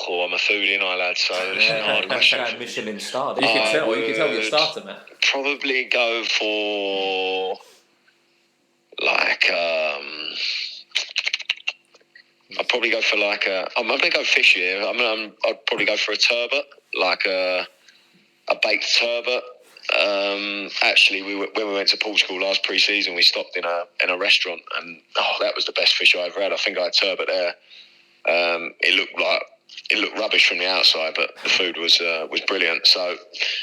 [SPEAKER 3] I'm a foodie, lad, so it's a hard question.
[SPEAKER 2] Michelin star.
[SPEAKER 1] You can tell your starter, Matt.
[SPEAKER 3] Probably go for I'd probably go for I'm going to go fish here. I'd probably go for a turbot, like a baked turbot. Actually, when we went to Portugal last pre-season, we stopped in a restaurant, and that was the best fish I ever had. I think I had turbot there. It looked rubbish from the outside, but the food was brilliant. So,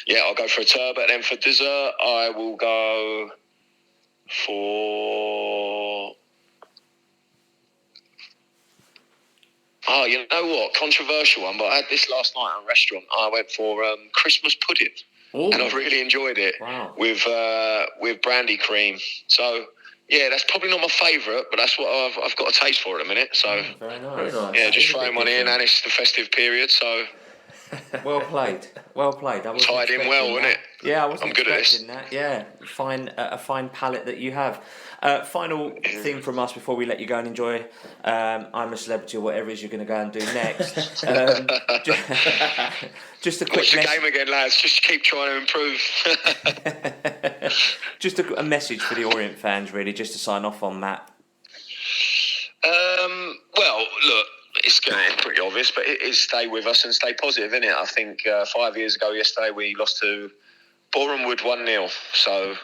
[SPEAKER 3] yeah, I'll go for a turbot. And then for dessert, I will go for... Oh, you know what? Controversial one, but I had this last night at a restaurant. I went for Christmas pudding. Ooh. And I really enjoyed it.
[SPEAKER 2] Wow.
[SPEAKER 3] With brandy cream. So, yeah, that's probably not my favourite, but that's what I've got a taste for at the minute. So,
[SPEAKER 2] very nice.
[SPEAKER 3] Yeah, just throwing one in, and it's the festive period, so...
[SPEAKER 2] Well played.
[SPEAKER 3] Tied in well, wasn't it?
[SPEAKER 2] Yeah, I wasn't
[SPEAKER 3] I'm good at
[SPEAKER 2] expecting that. Yeah, a fine palate that you have. Final thing from us before we let you go and enjoy I'm a Celebrity or whatever it is you're going to go and do next. Just a quick...
[SPEAKER 3] Watch the game again, lads. Just keep trying to improve.
[SPEAKER 2] Just a message for the Orient fans, really, just to sign off on, Matt.
[SPEAKER 3] Well, look, it's pretty obvious, but it is stay with us and stay positive, isn't it? I think 5 years ago yesterday we lost to Bournemouth 1-0, so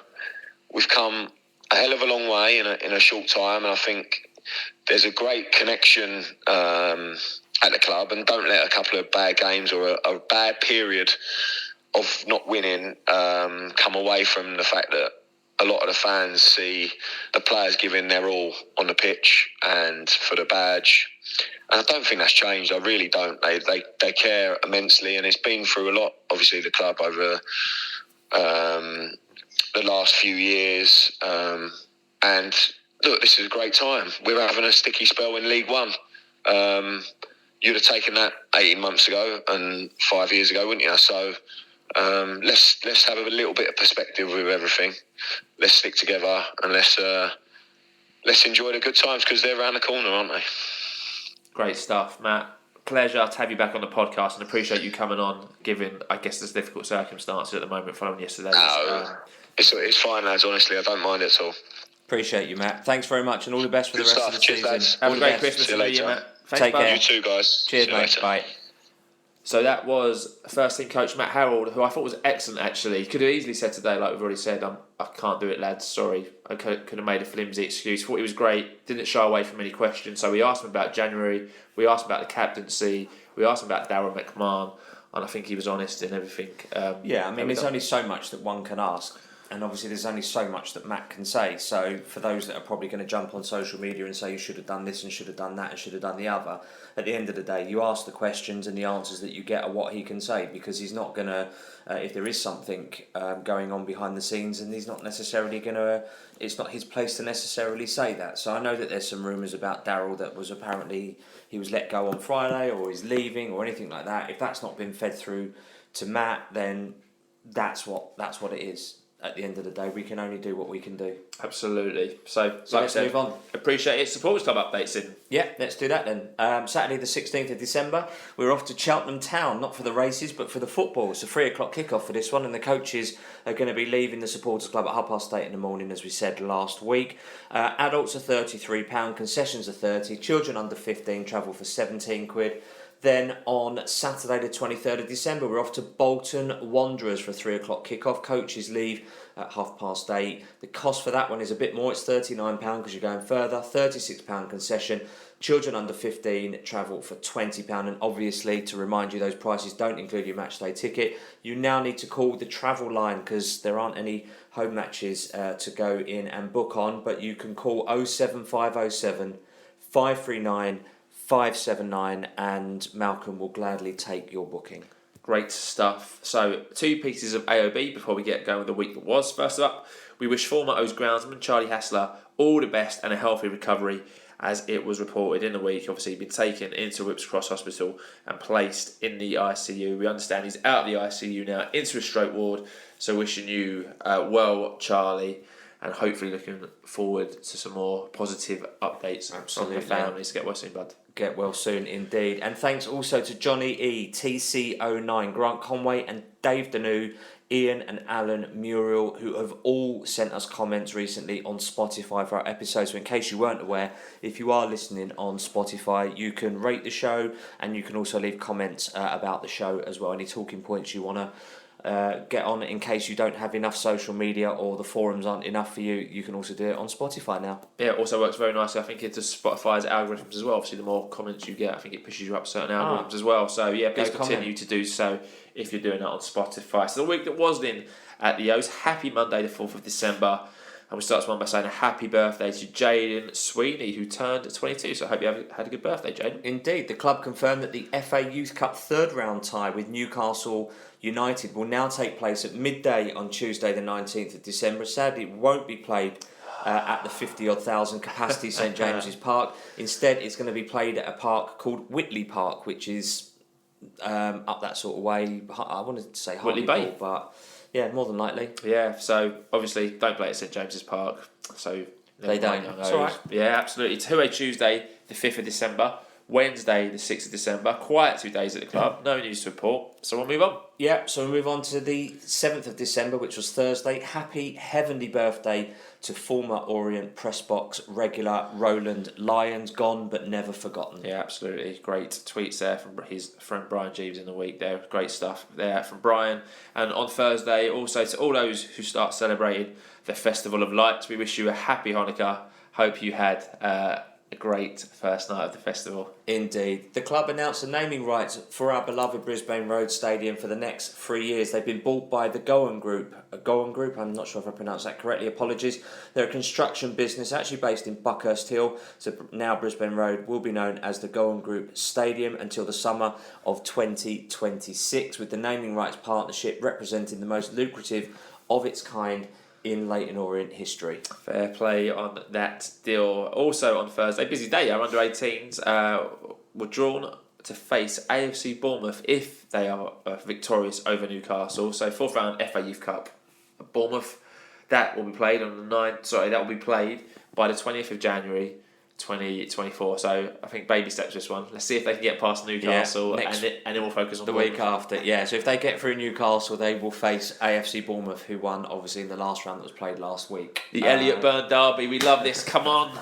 [SPEAKER 3] we've come a hell of a long way in a short time, and I think there's a great connection at the club, and don't let a couple of bad games or a bad period of not winning come away from the fact that a lot of the fans see the players giving their all on the pitch and for the badge. And I don't think that's changed. I really don't. They care immensely, and it's been through a lot, obviously, the club over the last few years. And look, this is a great time. We're having a sticky spell in League One. You'd have taken that 18 months ago and 5 years ago, wouldn't you? So let's have a little bit of perspective with everything. Let's stick together and let's enjoy the good times, because they're around the corner, aren't they? Great
[SPEAKER 1] stuff, Matt. Pleasure to have you back on the podcast, and appreciate you coming on, given, I guess, there's difficult circumstances at the moment following yesterday.
[SPEAKER 3] No, it's fine, lads. Honestly, I don't mind it at all.
[SPEAKER 2] Appreciate you, Matt. Thanks very much, and all the best for the rest of the
[SPEAKER 3] Cheers,
[SPEAKER 2] season.
[SPEAKER 3] lads.
[SPEAKER 1] Have
[SPEAKER 2] All
[SPEAKER 1] a
[SPEAKER 2] the
[SPEAKER 1] great
[SPEAKER 2] best.
[SPEAKER 1] Christmas
[SPEAKER 3] See you
[SPEAKER 1] and New
[SPEAKER 3] later.
[SPEAKER 1] Year, Matt. Thanks,
[SPEAKER 2] Take
[SPEAKER 1] bud.
[SPEAKER 2] care.
[SPEAKER 3] You too, guys.
[SPEAKER 2] Cheers,
[SPEAKER 3] See you
[SPEAKER 2] mate.
[SPEAKER 3] later.
[SPEAKER 2] Bye.
[SPEAKER 1] So that was first team coach Matt Harrold, who I thought was excellent actually. Could have easily said today, like we've already said, I can't do it, lads, sorry. I could have made a flimsy excuse. Thought he was great, didn't shy away from any questions. So we asked him about January, we asked him about the captaincy, we asked him about Daryl McMahon, and I think he was honest in everything.
[SPEAKER 2] There's only so much that one can ask. And obviously there's only so much that Matt can say. So for those that are probably going to jump on social media and say you should have done this and should have done that and should have done the other, at the end of the day, you ask the questions and the answers that you get are what he can say, because he's not going to, if there is something going on behind the scenes, and he's not necessarily going to, it's not his place to necessarily say that. So I know that there's some rumours about Daryl that was apparently, he was let go on Friday or he's leaving or anything like that. If that's not been fed through to Matt, then that's what it is. At the end of the day, we can only do what we can do.
[SPEAKER 1] Absolutely. So like
[SPEAKER 2] let's
[SPEAKER 1] I said,
[SPEAKER 2] move on.
[SPEAKER 1] Appreciate it. Supporters Club updates in.
[SPEAKER 2] Yeah, let's do that then. Saturday the 16th of December, we're off to Cheltenham Town, not for the races, but for the football. It's a 3 o'clock kickoff for this one, and the coaches are going to be leaving the Supporters Club at 8:30 in the morning, as we said last week. Adults are £33, concessions are 30, children under 15 travel for £17. Then on Saturday the 23rd of December, we're off to Bolton Wanderers for a 3 o'clock kickoff. Coaches leave at 8:30. The cost for that one is a bit more. It's £39 because you're going further. £36 concession. Children under 15 travel for £20. And obviously, to remind you, those prices don't include your match day ticket. You now need to call the travel line because there aren't any home matches to go in and book on. But you can call 07507 539 579 and Malcolm will gladly take your booking.
[SPEAKER 1] Great stuff. So 2 pieces of AOB before we get going with the week that was. First up, we wish former O's groundsman Charlie Hassler all the best and a healthy recovery, as it was reported in the week. Obviously, he'd been taken into Whipps Cross Hospital and placed in the ICU. We understand he's out of the ICU now, into a stroke ward. So wishing you well, Charlie, and hopefully looking forward to some more positive updates from the families. Get well soon, bud.
[SPEAKER 2] Get well soon indeed. And thanks also to Johnny E, TC09, Grant Conway and Dave Danu, Ian and Alan Muriel, who have all sent us comments recently on Spotify for our episodes. So in case you weren't aware, if you are listening on Spotify, you can rate the show and you can also leave comments about the show as well. Any talking points you want to get on in case you don't have enough social media or the forums aren't enough for you, you can also do it on Spotify now.
[SPEAKER 1] Yeah, it also works very nicely. I think it does Spotify's algorithms as well. Obviously, the more comments you get, I think it pushes you up certain algorithms as well. So yeah, please continue to do so if you're doing that on Spotify. So the week that was then at the O's, happy Monday the 4th of December. And we start this one by saying a happy birthday to Jaden Sweeney, who turned 22. So I hope you had a good birthday, Jaden.
[SPEAKER 2] Indeed, the club confirmed that the FA Youth Cup third round tie with Newcastle United will now take place at midday on Tuesday the 19th of December. Sadly, it won't be played at the 50,000 capacity St James's Park. Instead, it's going to be played at a park called Whitley Park, which is up that sort of way. I wanted to say
[SPEAKER 1] Whitley Bay,
[SPEAKER 2] but yeah, more than likely.
[SPEAKER 1] Yeah, so obviously don't play at St James's Park. So
[SPEAKER 2] they don't. It's all right.
[SPEAKER 1] Yeah, absolutely. Tuesday the 5th of December. Wednesday the 6th of December. Quiet 2 days at the club. No news to report. So we'll move on.
[SPEAKER 2] Yeah, so we move on to the 7th of December, which was Thursday. Happy heavenly birthday to former Orient press box regular Roland Lyons, gone but never forgotten.
[SPEAKER 1] Yeah, absolutely. Great tweets there from his friend Brian Jeeves in the week there. Great stuff there from Brian. And on Thursday, also to all those who start celebrating the Festival of Lights, we wish you a happy Hanukkah. Hope you had a great first night of the festival.
[SPEAKER 2] Indeed. The club announced the naming rights for our beloved Brisbane Road Stadium for the next 3 years. They've been bought by the Goen Group. Goen Group, I'm not sure if I pronounced that correctly, apologies. They're a construction business actually based in Buckhurst Hill. So now Brisbane Road will be known as the Goen Group Stadium until the summer of 2026, with the naming rights partnership representing the most lucrative of its kind in Leyton Orient history.
[SPEAKER 1] Fair play on that deal. Also on Thursday, busy day, our under-18s were drawn to face AFC Bournemouth if they are victorious over Newcastle. So 4th round FA Youth Cup. Bournemouth, that will be played on the 9th. Sorry, that will be played by the 20th of January 2024. So I think baby steps this one. Let's see if they can get past Newcastle, and then we'll focus on
[SPEAKER 2] the week after. Yeah, so if they get through Newcastle, they will face AFC Bournemouth, who won obviously in the last round that was played last week.
[SPEAKER 1] The Elliott Burn derby. We love this. Come on.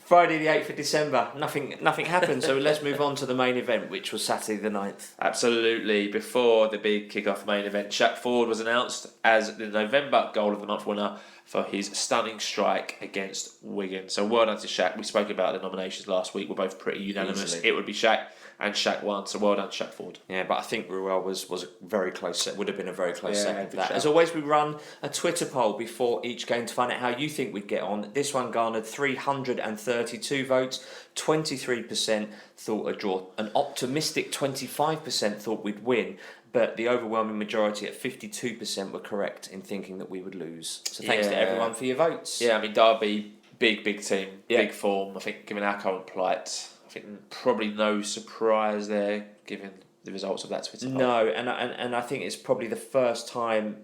[SPEAKER 2] Friday the 8th of December. Nothing happened. So let's move on to the main event, which was Saturday the 9th.
[SPEAKER 1] Absolutely. Before the big kick-off main event, Shaq Ford was announced as the November Goal of the Month winner for his stunning strike against Wigan. So well done to Shaq. We spoke about the nominations last week. We're both pretty unanimous.
[SPEAKER 2] Easily.
[SPEAKER 1] It would be Shaq, and Shaq won. So well done to Shaq Ford.
[SPEAKER 2] Yeah, but I think Ruel was a very close set. Would have been a very close second for that.
[SPEAKER 1] shout.
[SPEAKER 2] As always, we run a Twitter poll before each game to find out how you think we'd get on. This one garnered 332 votes. 23% thought a draw. An optimistic 25% thought we'd win. But the overwhelming majority at 52% were correct in thinking that we would lose. So thanks to everyone for your votes.
[SPEAKER 1] Yeah, I mean, Derby, big team,
[SPEAKER 2] Yeah.
[SPEAKER 1] big form. I think given our current plight, I think probably no surprise there given the results of that Twitter poll.
[SPEAKER 2] No, and I think it's probably the first time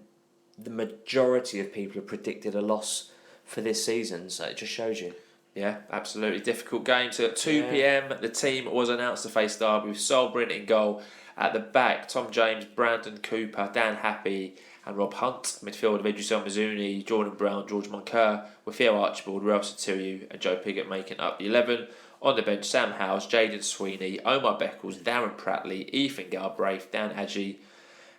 [SPEAKER 2] the majority of people have predicted a loss for this season. So it just shows you.
[SPEAKER 1] Yeah, absolutely. Difficult game. So at 2 p.m, the team was announced to face Derby with Sol Brint in goal. At the back, Tom James, Brandon Cooper, Dan Happy and Rob Hunt. Midfield of Idrissel Mizuni, Jordan Brown, George Moncur, with Theo Archibald, Real Satiriu and Joe Pigott making up the 11. On the bench, Sam Howes, Jaden Sweeney, Omar Beckles, Darren Pratley, Ethan Galbraith, Dan Adjie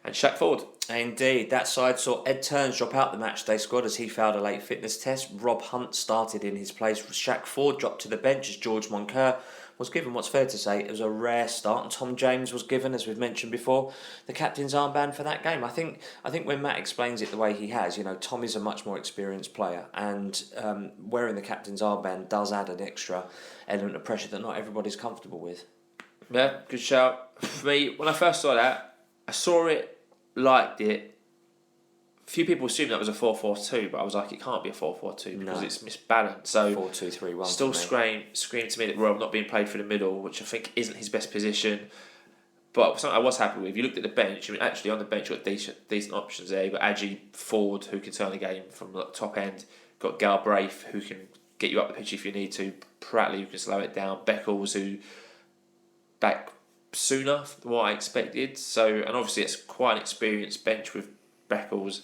[SPEAKER 1] and Shaq Ford.
[SPEAKER 2] Indeed, that side saw Ed Turns drop out the matchday squad as he failed a late fitness test. Rob Hunt started in his place. Shaq Ford dropped to the bench as George Moncur was given what's fair to say it was a rare start, and Tom James was given, as we've mentioned before, the captain's armband for that game. I think when Matt explains it the way he has, Tom is a much more experienced player, and wearing the captain's armband does add an extra element of pressure that not everybody's comfortable with.
[SPEAKER 1] Yeah, good shout. For me, when I first saw that, I saw it, liked it. A few people assumed that was a 4-4-2, but I was like, it can't be a 4-4-2 because it's misbalanced. So
[SPEAKER 2] 4-2-3-1.
[SPEAKER 1] Still screamed to me that Rob not being played through the middle, which I think isn't his best position. But something I was happy with. If you looked at the bench, I mean, actually on the bench you've got decent options there. You've got Adjie Ford, who can turn the game from the top end. You've got Galbraith, who can get you up the pitch if you need to. Pratley, who can slow it down. Beckles, who back sooner than what I expected. So, and obviously it's quite an experienced bench with Beckles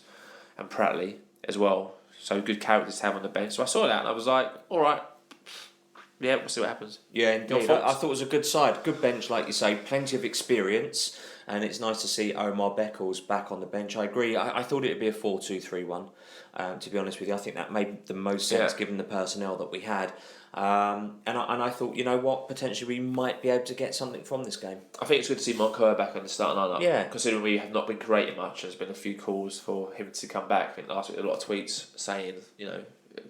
[SPEAKER 1] and Pratley as well. So good characters to have on the bench. So I saw that and I was like, all right, yeah, we'll see what happens.
[SPEAKER 2] Yeah, indeed. I thought it was a good side, good bench, like you say, plenty of experience, and it's nice to see Omar Beckles back on the bench. I agree. I thought it would be a 4-2-3-1. To be honest with you, I think that made the most sense given the personnel that we had. And I thought, you know what, potentially we might be able to get something from this game.
[SPEAKER 1] I think it's good to see Moncur back on the starting lineup.
[SPEAKER 2] Yeah.
[SPEAKER 1] Considering we have not been creating much, there's been a few calls for him to come back. I think last week a lot of tweets saying,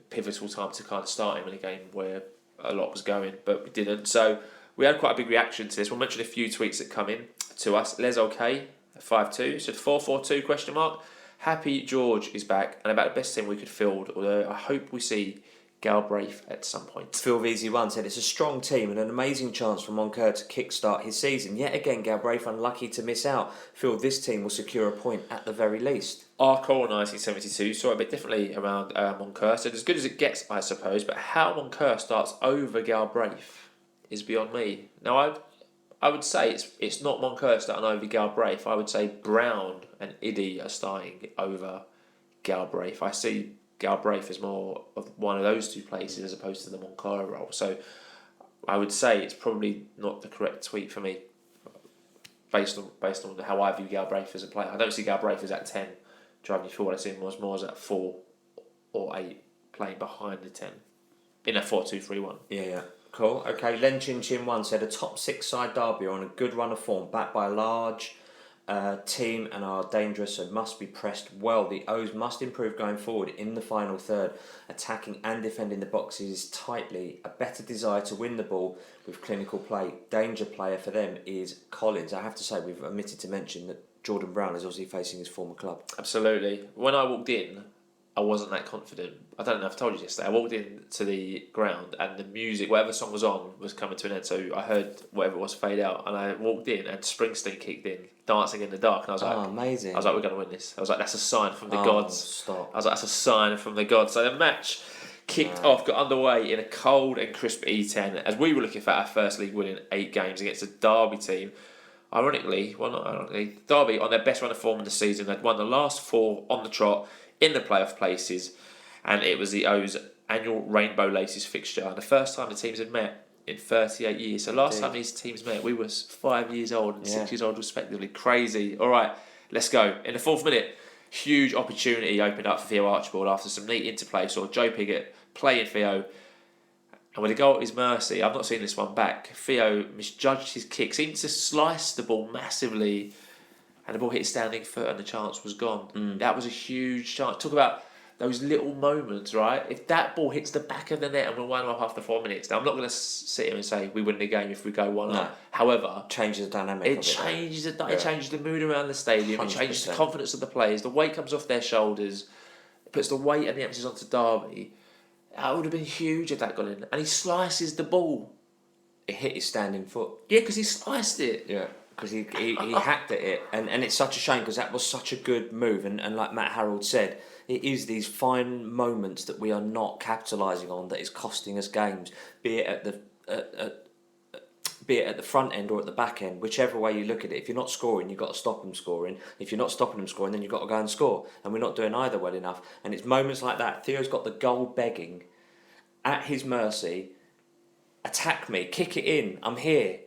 [SPEAKER 1] pivotal time to kind of start him in a game where a lot was going, but we didn't. So we had quite a big reaction to this. We'll mention a few tweets that come in to us. Les OK, 5-2, said 4-4-2 question mark. Happy George is back and about the best team we could field, although I hope we see Galbraith at some point.
[SPEAKER 2] Phil VZ1 said it's a strong team and an amazing chance for Moncur to kickstart his season. Yet again, Galbraith unlucky to miss out. Phil, this team will secure a point at the very least.
[SPEAKER 1] Arkle 1972 saw it a bit differently around Moncur. Said as good as it gets, I suppose, but how Moncur starts over Galbraith is beyond me. Now, I would say it's not Moncur starting over Galbraith. I would say Brown and Iddy are starting over Galbraith. I see Galbraith is more of one of those two places as opposed to the Moncur role. So I would say it's probably not the correct tweet for me based on how I view Galbraith as a player. I don't see Galbraith as at 10 driving you forward. I see him more as at 4 or 8 playing behind the 10 in a 4-2-3-1.
[SPEAKER 2] Yeah. Cool. Okay, Len Chin Chin 1 said a top 6 side Derby are on a good run of form, backed by a large team and are dangerous and must be pressed well. The O's must improve going forward in the final third, attacking and defending the boxes tightly. A better desire to win the ball with clinical play. Danger player for them is Collins. I have to say we've omitted to mention that Jordan Brown is obviously facing his former club.
[SPEAKER 1] Absolutely. When I walked in, I wasn't that confident. I don't know if I told you yesterday. I walked into the ground and the music, whatever song was on, was coming to an end. So I heard whatever it was fade out, and I walked in and Springsteen kicked in, Dancing in the Dark, and I was like,
[SPEAKER 2] amazing.
[SPEAKER 1] I was like, we're going to win this. I was like, that's a sign from the gods.
[SPEAKER 2] Stop.
[SPEAKER 1] I was like, that's a sign from the gods. So the match kicked off, got underway in a cold and crisp E10 as we were looking for our first league win in 8 games against a Derby team. Ironically, Derby on their best run of form in the season. They'd won the last 4 on the trot in the playoff places, and it was the O's annual Rainbow Laces fixture. And the first time the teams had met in 38 years. So last time these teams met, we were 5 years old and 6 years old respectively. Crazy. All right, let's go. In the 4th minute, huge opportunity opened up for Theo Archibald after some neat interplay. Saw Joe Pigott playing Theo. And with a goal at his mercy, I've not seen this one back, Theo misjudged his kick, seemed to slice the ball massively, and the ball hit his standing foot and the chance was gone. That was a huge chance. Talk about those little moments, right? If that ball hits the back of the net and we're 1-1 after 4 minutes, now I'm not going to sit here and say we win the game if we go 1-1. However,
[SPEAKER 2] changes the dynamic.
[SPEAKER 1] It changes the mood around the stadium. 100%. It changes the confidence of the players. The weight comes off their shoulders. It puts the weight and the emphasis onto Derby. That would have been huge if that got in. And he slices the ball.
[SPEAKER 2] It hit his standing foot.
[SPEAKER 1] Yeah, because he sliced it.
[SPEAKER 2] Yeah, because he hacked at it. And it's such a shame because that was such a good move. And like Matt Harrold said, it is these fine moments that we are not capitalising on that is costing us games, be it at the front end or at the back end, whichever way you look at it. If you're not scoring, you've got to stop them scoring. If you're not stopping them scoring, then you've got to go and score. And we're not doing either well enough. And it's moments like that. Theo's got the goal begging at his mercy. Attack me, kick it in, I'm here.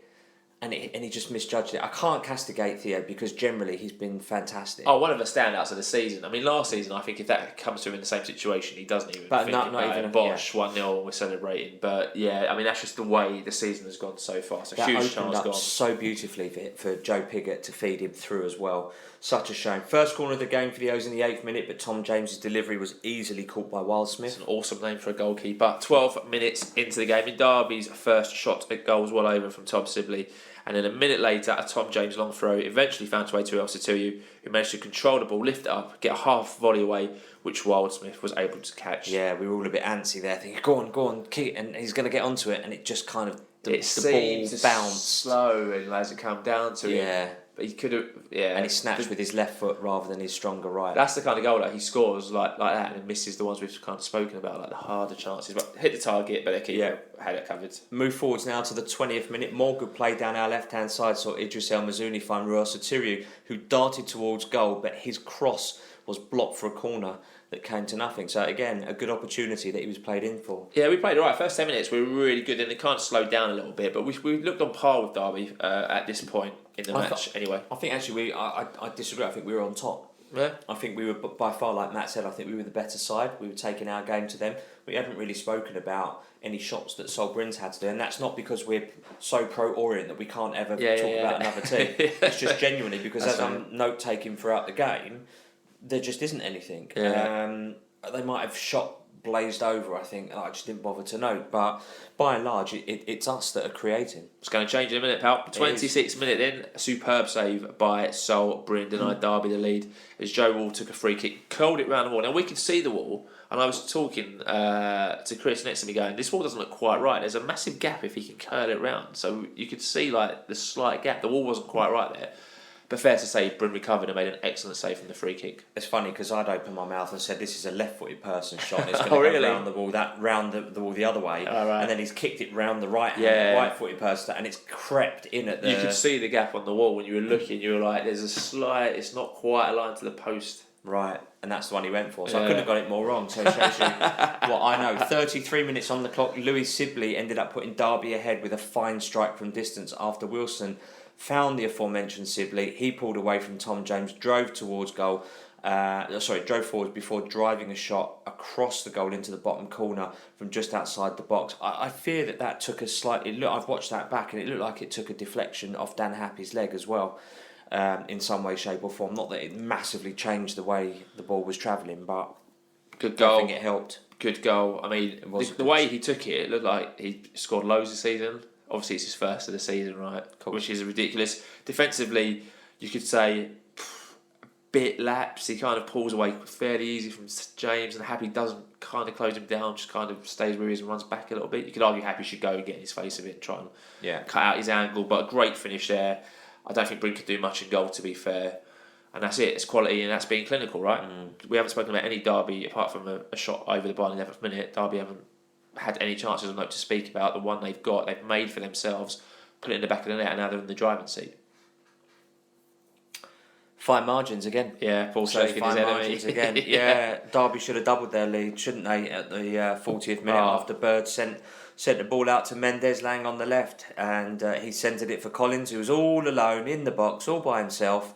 [SPEAKER 2] And he just misjudged it. I can't castigate Theo because generally he's been fantastic.
[SPEAKER 1] Oh, one of the standouts of the season. I mean, last season, I think if that comes to him in the same situation, he doesn't even think not even Bosch, 1-0, we're celebrating. But yeah, I mean, that's just the way the season has gone so far. So that huge chance gone.
[SPEAKER 2] So beautifully for Joe Pigott to feed him through as well. Such a shame. First corner of the game for the O's in the 8th minute, but Tom James's delivery was easily caught by Wildsmith.
[SPEAKER 1] It's an awesome name for a goalkeeper. 12 minutes into the game, in Derby's first shot at goal was well over from Tom Sibley. And then a minute later, a Tom James long throw eventually found its way to El Satuyu, who managed to control the ball, lift it up, get a half volley away, which Wildsmith was able to catch.
[SPEAKER 2] Yeah, we were all a bit antsy there, thinking, go on, kick it, and he's going to get onto it, and it just kind of, the ball bounced.
[SPEAKER 1] Slow and as it came down to him. But he could have,
[SPEAKER 2] and he snatched with his left foot rather than his stronger right.
[SPEAKER 1] That's the kind of goal that he scores like that and misses the ones we've kind of spoken about, like the harder chances. But hit the target, but the keeper had it covered.
[SPEAKER 2] Move forwards now to the 20th minute. More good play down our left-hand side. Saw Idris El Mazzouni find Ruel Sotiriou, who darted towards goal, but his cross was blocked for a corner that came to nothing. So again, a good opportunity that he was played in for.
[SPEAKER 1] Yeah, we played all right. First 10 minutes we were really good, and it kind of slowed down a little bit. But we looked on par with Derby at this point in the match. Anyway,
[SPEAKER 2] I think actually I disagree. I think we were on top.
[SPEAKER 1] Yeah.
[SPEAKER 2] I think we were by far, like Matt said, I think we were the better side. We were taking our game to them. We haven't really spoken about any shots that Sol Bryn's had to do, and that's not because we're so pro-Orient that we can't ever talk about another team. It's just genuinely because as I'm note-taking throughout the game, there just isn't anything.
[SPEAKER 1] Yeah.
[SPEAKER 2] They might have shot blazed over, I think. I just didn't bother to note. But by and large, it's us that are creating.
[SPEAKER 1] It's going to change in a minute, pal. 26th minute in, a superb save by Sol Bryn denied Derby the lead as Joe Wall took a free kick, curled it round the wall. Now we could see the wall, and I was talking to Chris next to me going, this wall doesn't look quite right. There's a massive gap if he can curl it round. So you could see like the slight gap. The wall wasn't quite right there. But fair to say, Bryn recovered and made an excellent save from the free kick.
[SPEAKER 2] It's funny because I'd opened my mouth and said this is a left-footed person shot. And it's going to go round the wall, round the wall the other way, and then he's kicked it round the right-footed person, and it's crept in at the.
[SPEAKER 1] You could see the gap on the wall when you were looking. You were like, "There's a slight. It's not quite aligned to the post."
[SPEAKER 2] Right, and that's the one he went for. So I couldn't have got it more wrong. So it shows you what I know. 33 minutes on the clock. Louis Sibley ended up putting Derby ahead with a fine strike from distance after Wilson found the aforementioned Sibley. He pulled away from Tom James, drove towards goal. Drove forward before driving a shot across the goal into the bottom corner from just outside the box. I fear that took a slightly. Look, I've watched that back, and it looked like it took a deflection off Dan Happy's leg as well, in some way, shape, or form. Not that it massively changed the way the ball was travelling, but
[SPEAKER 1] good goal.
[SPEAKER 2] I think it helped.
[SPEAKER 1] Good goal. I mean, the way he took it, it looked like he scored loads this season. Obviously, it's his first of the season, right? Cool. Which is ridiculous. Defensively, you could say a bit lapse. He kind of pulls away fairly easy from James, and Happy doesn't kind of close him down, just kind of stays where he is and runs back a little bit. You could argue Happy should go and get in his face a bit and try and cut out his angle, but a great finish there. I don't think Bryn could do much in goal, to be fair. And that's it. It's quality and that's being clinical, right? We haven't spoken about any Derby apart from a shot over the bar in the 11th minute. Derby haven't had any chances of note to speak about. The one they've got, they've made for themselves, put it in the back of the net, and now they're in the driving seat.
[SPEAKER 2] Fine margins again.
[SPEAKER 1] Yeah, Paul shaking his head
[SPEAKER 2] margins again. Yeah, Derby should have doubled their lead, shouldn't they, at the 40th minute after Bird sent the ball out to Mendes-Lang on the left, and he centred it for Collins, who was all alone in the box, all by himself,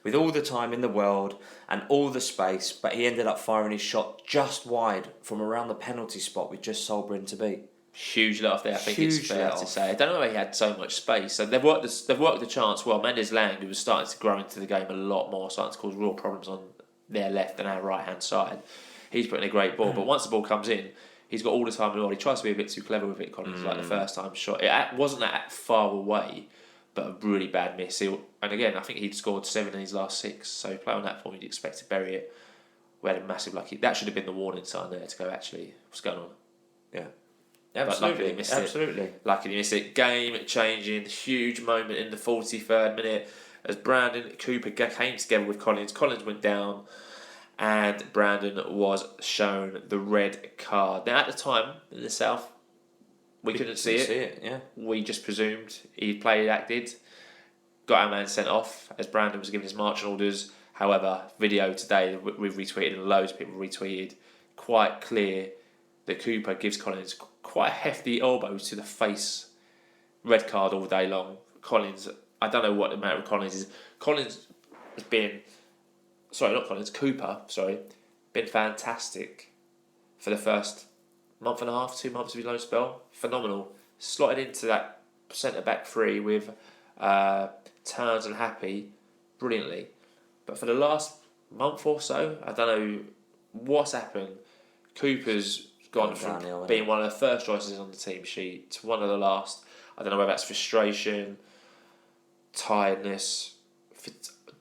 [SPEAKER 2] with all the time in the world and all the space, but he ended up firing his shot just wide from around the penalty spot with just Solbrin to beat.
[SPEAKER 1] Huge let off there, I think it's fair to say. I don't know why he had so much space. So they've worked the chance well. Mendes-Lang, who was starting to grow into the game a lot more, starting to cause real problems on their left and our right hand side. He's putting a great ball, but once the ball comes in, he's got all the time in the world. He tries to be a bit too clever with it, Collins, like the first time shot. It wasn't that far away, but a really bad miss. And again, I think he'd scored 7 in his last 6, so play on that form, you'd expect to bury it. We had a massive lucky. That should have been the warning sign there to go, actually, what's going on?
[SPEAKER 2] Yeah. Absolutely,
[SPEAKER 1] Luckily missed it. Game changing, huge moment in the 43rd minute as Brandon Cooper came together with Collins. Collins went down and Brandon was shown the red card. Now at the time in the south, we couldn't see it.
[SPEAKER 2] Yeah.
[SPEAKER 1] We just presumed he played, acted, got our man sent off as Brandon was given his marching orders. However, video today we've retweeted and loads of people retweeted, quite clear that Cooper gives Collins quite a hefty elbow to the face. Red card all day long. Collins, I don't know what the matter with Collins is. Cooper, been fantastic for the first month and a half, 2 months of his loan spell. Phenomenal. Slotted into that centre-back three with Towns and Happy brilliantly. But for the last month or so, I don't know what's happened. Cooper's gone from being one of the first choices on the team sheet to one of the last. I don't know whether that's frustration, tiredness,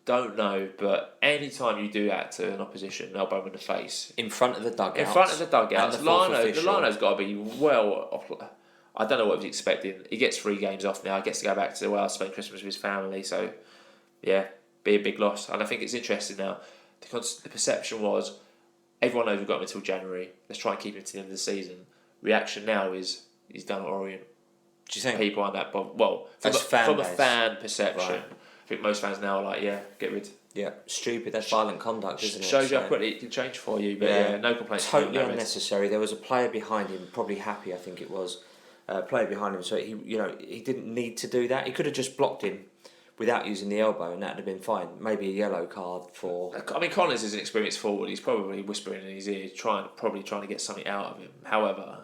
[SPEAKER 1] don't know, but any time you do that to an opposition, elbow in the face.
[SPEAKER 2] In front of the dugout.
[SPEAKER 1] Lino's got to be well. I don't know what he was expecting. He gets 3 games off now. He gets to go back to Wales, spend Christmas with his family. So, yeah, be a big loss. And I think it's interesting now. The perception was, everyone knows we've got him until January. Let's try and keep him to the end of the season. Reaction now is he's done at Orient.
[SPEAKER 2] Do you think
[SPEAKER 1] people aren't that bothered? Well, from a fan perception, right. I think most fans now are like, yeah, get rid.
[SPEAKER 2] Yeah, stupid. That's violent conduct, isn't it?
[SPEAKER 1] Shows you how quickly it can change for you. But no complaints.
[SPEAKER 2] Totally unnecessary. There was a player behind him, probably Happy, I think it was. Player behind him, so he didn't need to do that. He could have just blocked him without using the elbow, and that'd have been fine. Maybe a yellow card for.
[SPEAKER 1] I mean, Collins is an experienced forward. He's probably whispering in his ear, trying to get something out of him. However,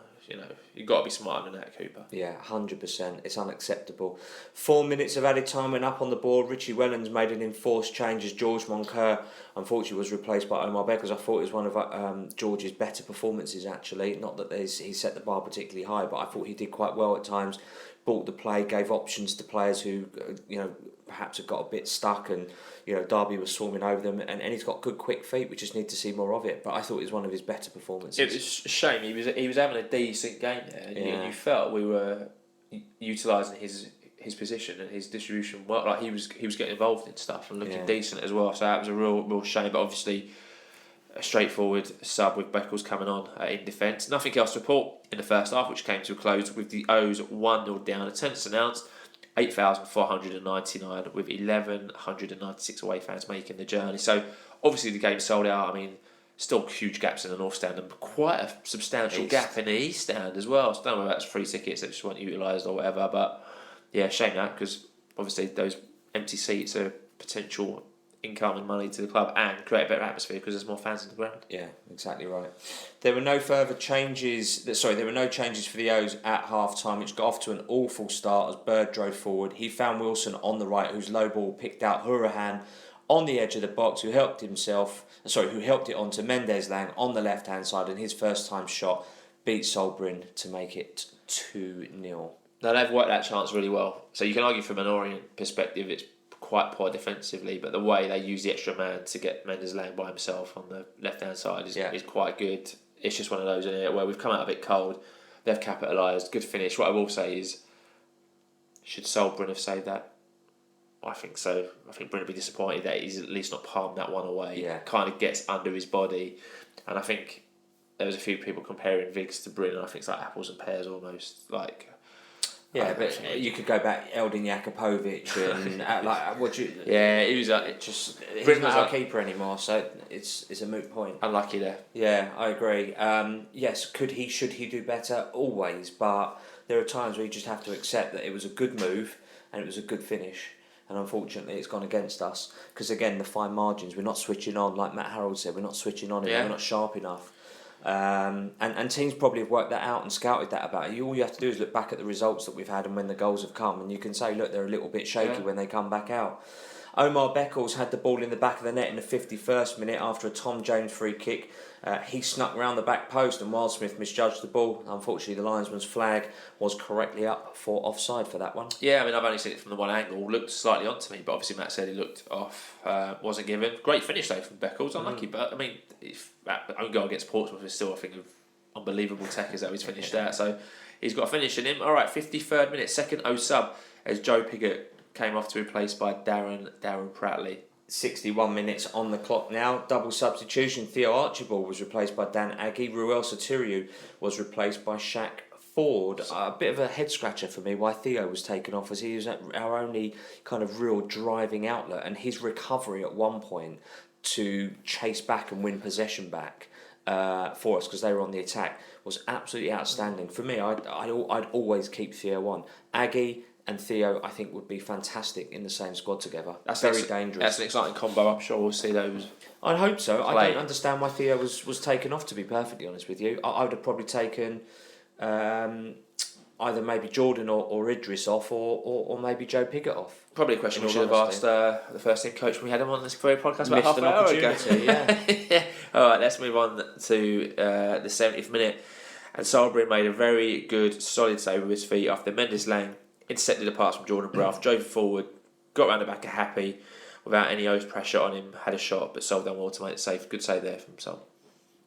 [SPEAKER 1] you've got to be smarter than that, Cooper.
[SPEAKER 2] Yeah, 100%. It's unacceptable. 4 minutes of added time went up on the board. Richie Wellens made an enforced change as George Moncur, unfortunately, was replaced by Omar Beckers. I thought it was one of George's better performances, actually. Not that he set the bar particularly high, but I thought he did quite well at times. Bought the play, gave options to players who, perhaps have got a bit stuck, and Derby was swarming over them, and he's got good quick feet. We just need to see more of it. But I thought it was one of his better performances.
[SPEAKER 1] It was a shame. He was having a decent game there, and you felt we were utilising his position and his distribution well. Like he was getting involved in stuff and looking decent as well. So that was a real shame. But obviously, a straightforward sub with Beckles coming on in defence. Nothing else to report in the first half, which came to a close with the O's 1-0 down. Attendance announced 8,499 with 1,196 away fans making the journey. So obviously the game sold out. I mean, still huge gaps in the North Stand and quite a substantial gap in the East Stand as well. So I don't know if that's free tickets that just weren't utilised or whatever. But yeah, shame that, because obviously those empty seats are potential income and money to the club and create a better atmosphere because there's more fans in the ground.
[SPEAKER 2] Yeah, exactly right. There were no changes for the O's at half time, which got off to an awful start as Bird drove forward. He found Wilson on the right, whose low ball picked out Hourahan on the edge of the box, who helped it onto Mendes-Lang on the left hand side, and his first time shot beat Solbrin to make it 2-0.
[SPEAKER 1] Now they've worked that chance really well. So you can argue from an Orient perspective it's quite poor defensively, but the way they use the extra man to get Mendes-Lang by himself on the left-hand side is quite good. It's just one of those in it where we've come out a bit cold. They've capitalised. Good finish. What I will say is, should Solbrin have saved that? I think so. I think Bryn will be disappointed that he's at least not palmed that one away.
[SPEAKER 2] Yeah.
[SPEAKER 1] Kind of gets under his body. And I think there was a few people comparing Viggs to Bryn, and I think it's like apples and pears almost. Like,
[SPEAKER 2] yeah, but you could go back Eldin Jakupovic and
[SPEAKER 1] he was
[SPEAKER 2] he's
[SPEAKER 1] Bryn
[SPEAKER 2] not
[SPEAKER 1] was
[SPEAKER 2] our keeper anymore, so it's a moot point.
[SPEAKER 1] Unlucky there.
[SPEAKER 2] Yeah, I agree. Yes, should he do better? Always, but there are times where you just have to accept that it was a good move and it was a good finish. And unfortunately, it's gone against us because again, the fine margins. We're not switching on, like Matt Harold said. We're not switching on. We're not sharp enough. And teams probably have worked that out and scouted that about you. All you have to do is look back at the results that we've had and when the goals have come, and you can say, look, they're a little bit shaky when they come back out. Omar Beckles had the ball in the back of the net in the 51st minute after a Tom Jones free kick. He snuck round the back post and Wildsmith misjudged the ball. Unfortunately, the linesman's flag was correctly up for offside for that one.
[SPEAKER 1] Yeah, I mean, I've only seen it from the one angle. Looked slightly onto me, but obviously Matt said he looked off. Wasn't given. Great finish though from Beckles. Unlucky, but I mean, if that own goal against Portsmouth is still, I think, of unbelievable tech as how he's finished that. So he's got a finish in him. All right, 53rd minute, second sub as Joe Pigott came off to be replaced by Darren Pratley.
[SPEAKER 2] 61 minutes on the clock now. Double substitution. Theo Archibald was replaced by Dan Aggie. Ruel Sotiriou was replaced by Shaq Ford. A bit of a head scratcher for me why Theo was taken off, as he was our only kind of real driving outlet, and his recovery at one point to chase back and win possession back for us because they were on the attack was absolutely outstanding. For me, I'd always keep Theo on. Aggie and Theo, I think, would be fantastic in the same squad together. That's very dangerous.
[SPEAKER 1] That's an exciting combo. I'm sure we'll see those.
[SPEAKER 2] I hope so. I don't understand why Theo was taken off, to be perfectly honest with you. I would have probably taken either maybe Jordan or Idris off or maybe Joe Pigott off.
[SPEAKER 1] Probably a question we should have asked the first team coach when we had him on this very podcast about half an hour ago.
[SPEAKER 2] Yeah.
[SPEAKER 1] All right, let's move on to the 70th minute. And Solberry made a very good, solid save with his feet after Mendes Lang intercepted a pass from Jordan Braff, drove forward, got round the back of Happy without any O's pressure on him, had a shot, but Sol done well to make it safe. Good save there from Sol.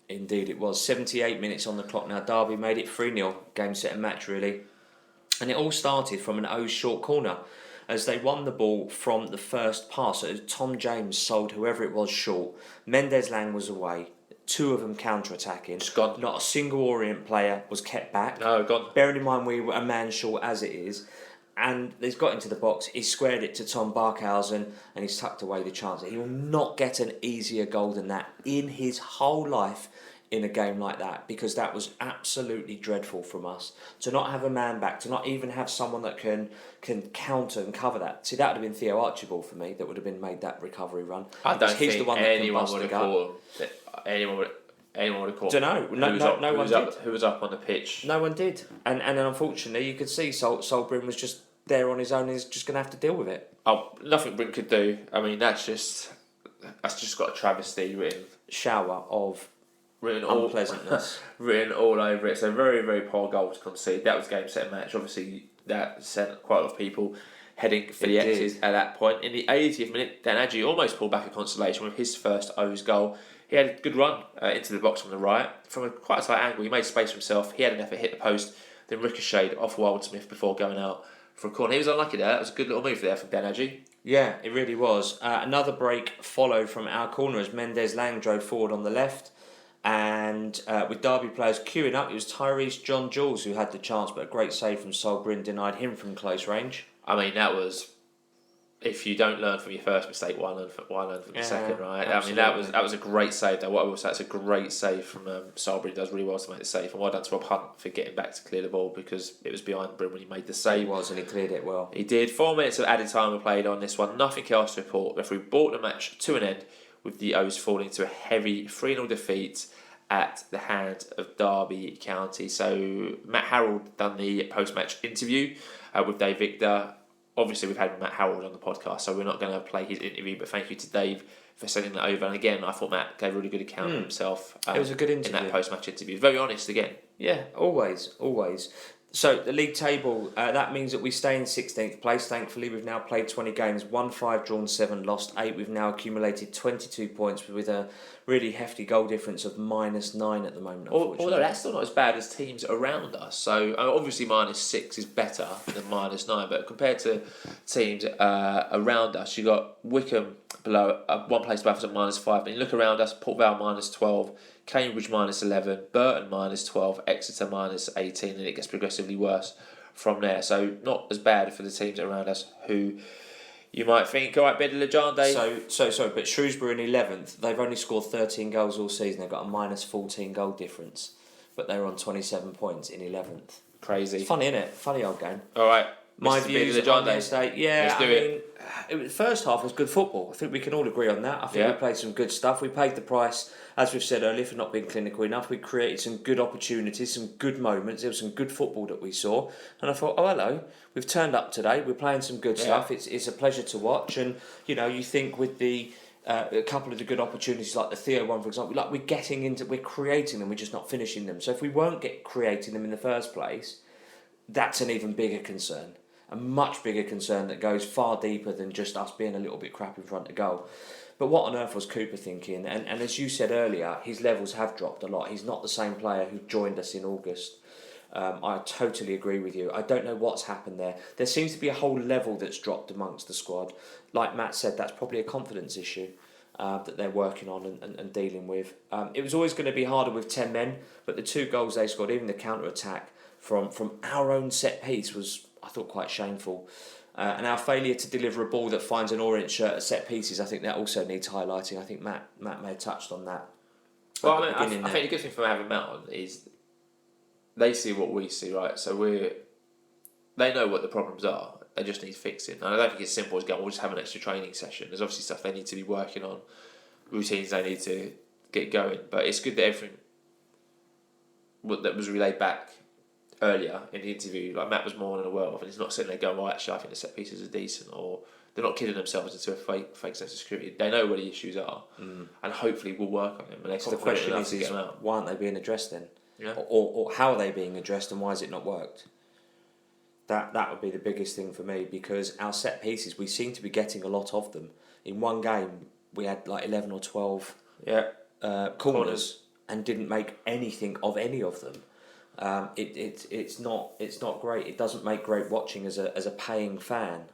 [SPEAKER 2] Indeed it was. 78 minutes on the clock now. Derby made it 3-0. Game, set and match really. And it all started from an O's short corner as they won the ball from the first pass. So Tom James sold whoever it was short. Mendes Lang was away. Two of them counter-attacking.
[SPEAKER 1] Just gone.
[SPEAKER 2] Not a single Orient player was kept back.
[SPEAKER 1] No, gone.
[SPEAKER 2] Bearing in mind we were a man short as it is. And he's got into the box, he's squared it to Tom Barkhausen and he's tucked away the chance. He will not get an easier goal than that in his whole life in a game like that, because that was absolutely dreadful from us. To not have a man back, to not even have someone that can counter and cover that. See, that would have been Theo Archibald for me, that would have been made that recovery run.
[SPEAKER 1] I don't think anyone would have caught him. Anyone would have caught him.
[SPEAKER 2] Don't know. No one did.
[SPEAKER 1] Who was up on the pitch?
[SPEAKER 2] No one did. And then unfortunately you could see Solbryn was just there on his own and he's just going to have to deal with it.
[SPEAKER 1] Oh, nothing Bryn could do. I mean, that's just got a travesty written.
[SPEAKER 2] Shower of unpleasantness.
[SPEAKER 1] Written all over it. So very, very poor goal to concede. That was game, set and match. Obviously, that sent quite a lot of people heading for the X's at that point. In the 80th minute, Dan Adji almost pulled back a consolation with his first O's goal. He had a good run into the box from the right. From quite a tight angle, he made space for himself. He had an effort, hit the post, then ricocheted off Wildsmith before going out for a corner. He was unlucky there. That was a good little move there from Dan Adji.
[SPEAKER 2] Yeah, it really was. Another break followed from our corner as Mendes Lang drove forward on the left. And with Derby players queuing up, it was Tyrese John Jules who had the chance, but a great save from Solbryn denied him from close range.
[SPEAKER 1] I mean, that was... If you don't learn from your first mistake, why learn from your second, right? Absolutely. I mean, that was a great save, though. What I will say, it's a great save from Solberry. He does really well to make the save. And well done to Rob Hunt for getting back to clear the ball, because it was behind Bryn when he made the save.
[SPEAKER 2] He was, and he cleared it well.
[SPEAKER 1] He did. 4 minutes of added time were played on this one. Nothing else to report. The referee brought the match to an end with the O's falling to a heavy 3-0 defeat at the hand of Derby County. So Matt Harold done the post-match interview with Dave Victor. Obviously, we've had Matt Harold on the podcast, so we're not going to play his interview, but thank you to Dave for sending that over. And again, I thought Matt gave a really good account of himself.
[SPEAKER 2] It was a good interview.
[SPEAKER 1] In that post-match interview. Very honest again.
[SPEAKER 2] Yeah, always. So the league table, that means that we stay in 16th place. Thankfully, we've now played 20 games, won 5, drawn 7, lost 8. We've now accumulated 22 points with a really hefty goal difference of -9 at the moment.
[SPEAKER 1] Although that's still not as bad as teams around us. So obviously -6 is better than -9, but compared to teams around us, you got Wickham below, one place above us at -5. But you look around us: Port Vale -12. Cambridge -11, Burton -12, Exeter -18, and it gets progressively worse from there. So not as bad for the teams around us who you might think, all right, bit of Legende.
[SPEAKER 2] So sorry, but Shrewsbury in 11th, they've only scored 13 goals all season. They've got a -14 goal difference, but they're on 27 points in 11th.
[SPEAKER 1] Crazy.
[SPEAKER 2] It's funny, isn't it? Funny old game.
[SPEAKER 1] All right.
[SPEAKER 2] My views on the estate,
[SPEAKER 1] Let's do it.
[SPEAKER 2] The first half was good football. I think we can all agree on that. I think we played some good stuff. We paid the price, as we've said earlier, for not being clinical enough. We created some good opportunities, some good moments. There was some good football that we saw. And I thought, oh, hello, we've turned up today. We're playing some good stuff. It's a pleasure to watch. And, you think with the a couple of the good opportunities, like the Theo one, for example, like we're creating them, we're just not finishing them. So if we weren't creating them in the first place, that's an even bigger concern. A much bigger concern that goes far deeper than just us being a little bit crap in front of goal. But what on earth was Cooper thinking? And as you said earlier, his levels have dropped a lot. He's not the same player who joined us in August. I totally agree with you. I don't know what's happened there. There seems to be a whole level that's dropped amongst the squad. Like Matt said, that's probably a confidence issue that they're working on and dealing with. It was always going to be harder with 10 men, but the 2 goals they scored, even the counter-attack from our own set piece was, I thought, quite shameful. And our failure to deliver a ball that finds an Orient shirt at set pieces, I think that also needs highlighting. I think Matt may have touched on that.
[SPEAKER 1] Well, I think the good thing from having Matt on is they see what we see, right? So they know what the problems are. They just need fixing. And I don't think it's simple as going, we'll just have an extra training session. There's obviously stuff they need to be working on, routines they need to get going. But it's good that everything that was relayed back earlier in the interview, like Matt was more than aware of, and he's not sitting there going, well, actually, I think the set pieces are decent, or they're not kidding themselves into a fake sense of security. They know what the issues are, and hopefully we'll work on them. And
[SPEAKER 2] so the question is why aren't they being addressed then? Yeah. Or how are they being addressed, and why has it not worked? That would be the biggest thing for me, because our set pieces, we seem to be getting a lot of them. In one game, we had like 11 or 12 corners and didn't make anything of any of them. It's not great. It doesn't make great watching as a paying fan.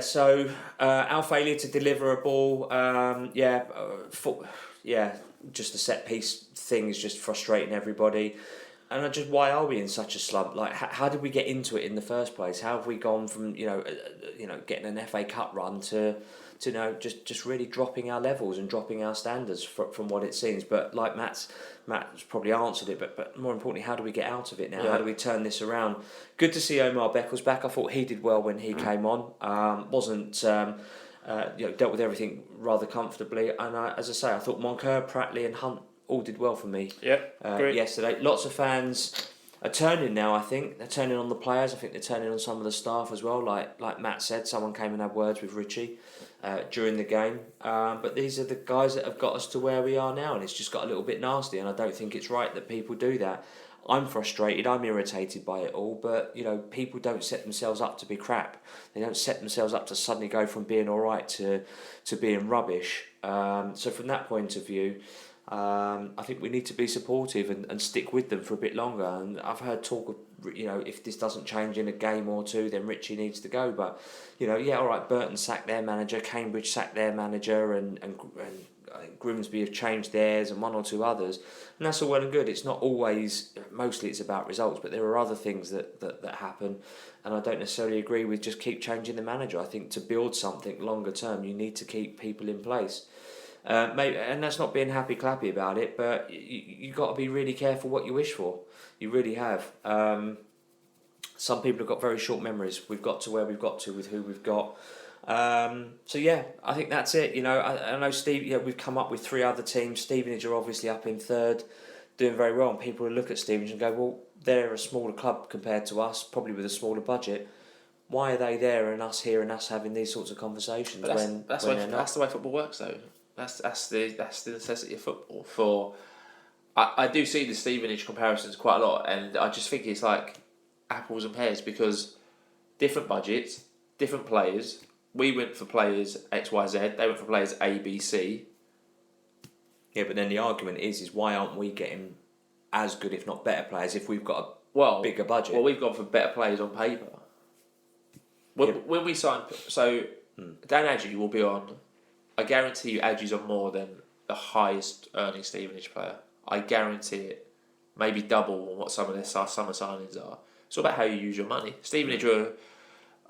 [SPEAKER 2] So our failure to deliver a ball, just the set piece thing is just frustrating everybody. And why are we in such a slump? Like, how did we get into it in the first place? How have we gone from getting an FA Cup run to just really dropping our levels and dropping our standards from what it seems? But like Matt's probably answered it, but more importantly, how do we get out of it now? Yeah. How do we turn this around? Good to see Omar Beckles back. I thought he did well when he came on. Dealt with everything rather comfortably. And as I say, I thought Moncur, Pratley and Hunt all did well for me yesterday. Lots of fans are turning now, I think. They're turning on the players. I think they're turning on some of the staff as well. Like Matt said, someone came and had words with Richie during the game. But these are the guys that have got us to where we are now, and it's just got a little bit nasty, and I don't think it's right that people do that. I'm frustrated, I'm irritated by it all, but people don't set themselves up to be crap. They don't set themselves up to suddenly go from being alright to being rubbish. So from that point of view, I think we need to be supportive and stick with them for a bit longer. And I've heard talk of, if this doesn't change in a game or two, then Richie needs to go. But, all right, Burton sacked their manager, Cambridge sacked their manager, and I think Grimsby have changed theirs, and one or two others. And that's all well and good. It's not always, mostly it's about results, but there are other things that happen. And I don't necessarily agree with just keep changing the manager. I think to build something longer term, you need to keep people in place. And that's not being happy clappy about it, but you got to be really careful what you wish for. You really have. Some people have got very short memories. We've got to where we've got to with who we've got. I think that's it. I know Steve. We've come up with 3 other teams. Stevenage are obviously up in 3rd, doing very well. And people will look at Stevenage and go, well, they're a smaller club compared to us, probably with a smaller budget. Why are they there and us here and us having these sorts of conversations?
[SPEAKER 1] That's the way football works, though. That's the necessity of football. For I do see the Stevenage comparisons quite a lot, and I just think it's like apples and pears because different budgets, different players. We went for players X, Y, Z. They went for players A, B, C.
[SPEAKER 2] Yeah, but then the argument is why aren't we getting as good, if not better, players if we've got a bigger budget?
[SPEAKER 1] Well, we've gone for better players on paper. When we sign, Dan Adjie will be on. I guarantee you, Adjie's on more than the highest earning Stevenage player. I guarantee it. Maybe double what some of their summer signings are. It's all about how you use your money. Stevenage are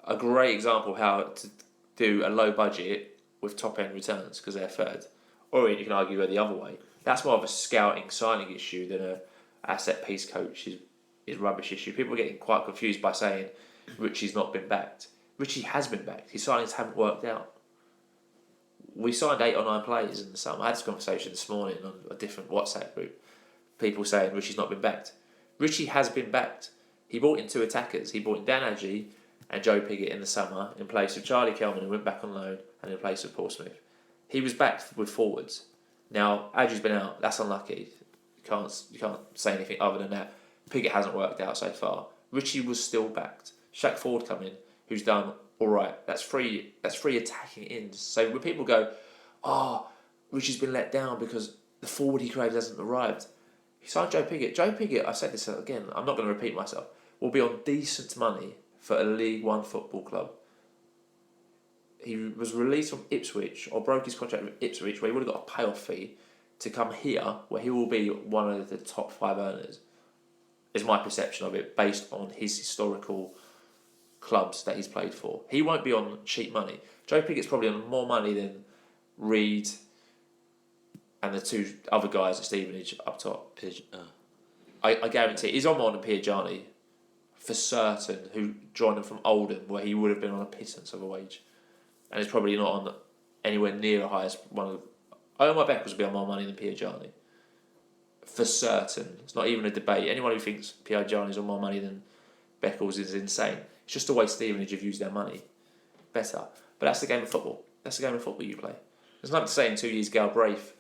[SPEAKER 1] a great example of how to do a low budget with top end returns because they're third. Orient, you can argue, they're the other way. That's more of a scouting signing issue than a asset piece coach is rubbish issue. People are getting quite confused by saying Richie's not been backed. Richie has been backed. His signings haven't worked out. We signed 8 or 9 players in the summer. I had this conversation this morning on a different WhatsApp group. People saying Richie's not been backed. Richie has been backed. He brought in 2 attackers. He brought in Dan Adjie and Joe Pigott in the summer in place of Charlie Kelman, who went back on loan, and in place of Paul Smith. He was backed with forwards. Now, Adjie's been out. That's unlucky. You can't say anything other than that. Pigott hasn't worked out so far. Richie was still backed. Shaq Ford come in, who's done all right. That's free attacking ends. So when people go, Richie's been let down because the forward he craves hasn't arrived. He signed Joe Pigott. Joe Pigott, I said this again, I'm not going to repeat myself, will be on decent money for a League One football club. He was released from Ipswich, or broke his contract with Ipswich, where he would have got a payoff fee, to come here, where he will be one of the top 5 earners, is my perception of it, based on his historical clubs that he's played for. He won't be on cheap money. Joe Pigott's probably on more money than Reed and the 2 other guys at Stevenage up top. I guarantee it. He's on more than Piagiani, for certain, who joined him from Oldham, where he would have been on a pittance of a wage. And he's probably not on anywhere near the highest one of... Omar Beckles will be on more money than Piagiani. For certain. It's not even a debate. Anyone who thinks Piagiani's on more money than Beckles is insane. It's just the way Stevenage have used their money better. But that's the game of football. That's the game of football you play. There's nothing to say in 2 years Galbraith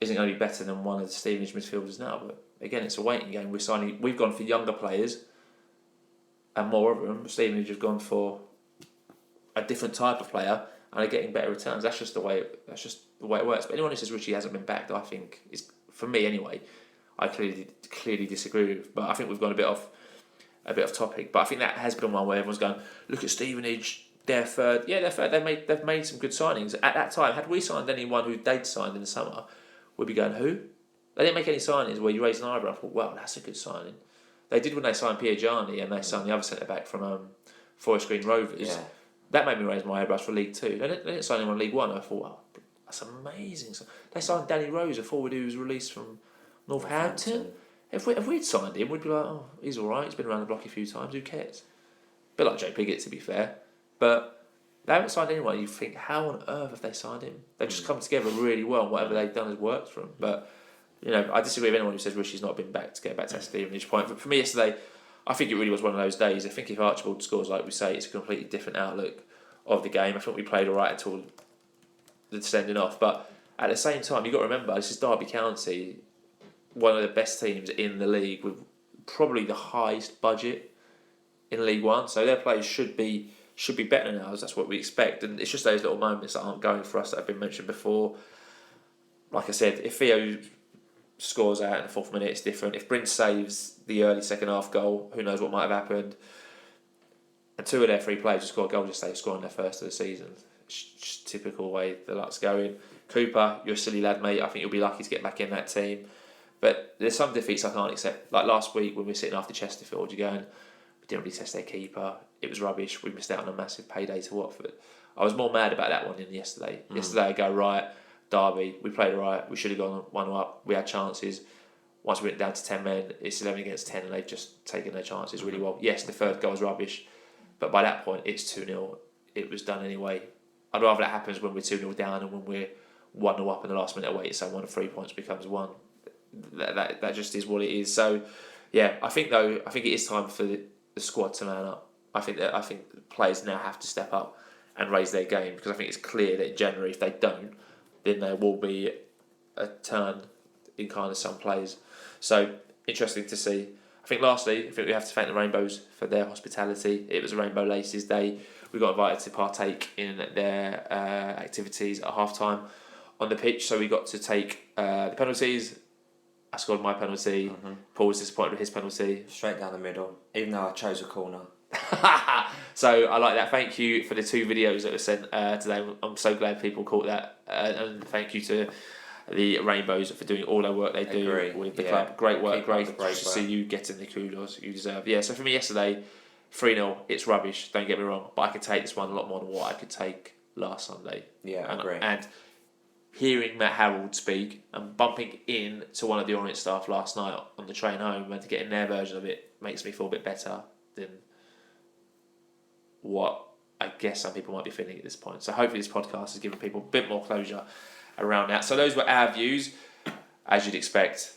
[SPEAKER 1] isn't going to be better than one of the Stevenage midfielders now. But again, it's a waiting game. We've gone for younger players and more of them. Stevenage have gone for a different type of player and are getting better returns. That's just the way it works. But anyone who says Richie hasn't been backed, I think is, for me anyway, I clearly disagree with. But I think we've gone a bit off topic. But I think that has been one where everyone's going, look at Stevenage, they're third. Yeah, they're third. They've made some good signings. At that time, had we signed anyone who they'd signed in the summer, we'd be going, who? They didn't make any signings where you raised an eyebrow and thought, wow, that's a good signing. They did when they signed Piagiani and they signed the other centre back from Forest Green Rovers. Yeah. That made me raise my eyebrows for League 2. They didn't sign anyone in League 1. I thought, wow, that's amazing. They signed Danny Rose, a forward who was released from Northampton. If we'd signed him, we'd be like, oh, he's all right. He's been around the block a few times. Who cares? A bit like Joe Pigott, to be fair. But they haven't signed anyone. You think, how on earth have they signed him? They've just come together really well, and whatever they've done has worked for them. But, I disagree with anyone who says Richie's not been back, to get back to that Stevenage point. But for me yesterday, I think it really was one of those days. I think if Archibald scores, like we say, it's a completely different outlook of the game. I think we played all right until the sending off. But at the same time, you've got to remember, this is Derby County, one of the best teams in the league with probably the highest budget in League One. So their players should be better than ours. That's what we expect. And it's just those little moments that aren't going for us that have been mentioned before. Like I said, if Theo scores out in the 4th minute, it's different. If Bryn saves the early second half goal, who knows what might have happened. And 2 of their 3 players who score a goal just say scoring their first of the season. It's just typical way the luck's going. Cooper, you're a silly lad, mate. I think you'll be lucky to get back in that team. But there's some defeats I can't accept. Like last week when we were sitting after Chesterfield, you're going, we didn't really test their keeper. It was rubbish. We missed out on a massive payday to Watford. I was more mad about that one than yesterday. Yesterday I go, right, Derby, we played right. We should have gone 1 up. We had chances. Once we went down to 10 men, it's 11 against 10 and they've just taken their chances really well. Yes, the third goal was rubbish. But by that point, it's 2-0. It was done anyway. I'd rather that happens when we're 2-0 down and when we're 1-0 up in the last minute away. So 1 of 3 points becomes 1. That just is what it is. So, yeah, I think it is time for the squad to man up. I think players now have to step up and raise their game, because I think it's clear that in January, if they don't, then there will be a turn in kind of some players. So interesting to see. I think lastly, we have to thank the Rainbows for their hospitality. It was a Rainbow Laces Day. We got invited to partake in their activities at half time on the pitch, so we got to take the penalties. I scored my penalty. Paul was disappointed with his penalty.
[SPEAKER 2] Straight down the middle, even though I chose a corner.
[SPEAKER 1] So I like that. Thank you for the 2 videos that were sent today. I'm so glad people caught that. And thank you to the Rainbows for doing all their work they do with the club. Great work, great to see you getting the kudos you deserve. Yeah, so for me yesterday, 3-0, it's rubbish, don't get me wrong, but I could take this one a lot more than what I could take last Sunday.
[SPEAKER 2] Yeah, I agree.
[SPEAKER 1] And hearing Matt Harrold speak and bumping in to one of the Orient staff last night on the train home and getting their version of it makes me feel a bit better than what I guess some people might be feeling at this point. So hopefully this podcast has given people a bit more closure around that. So those were our views. As you'd expect,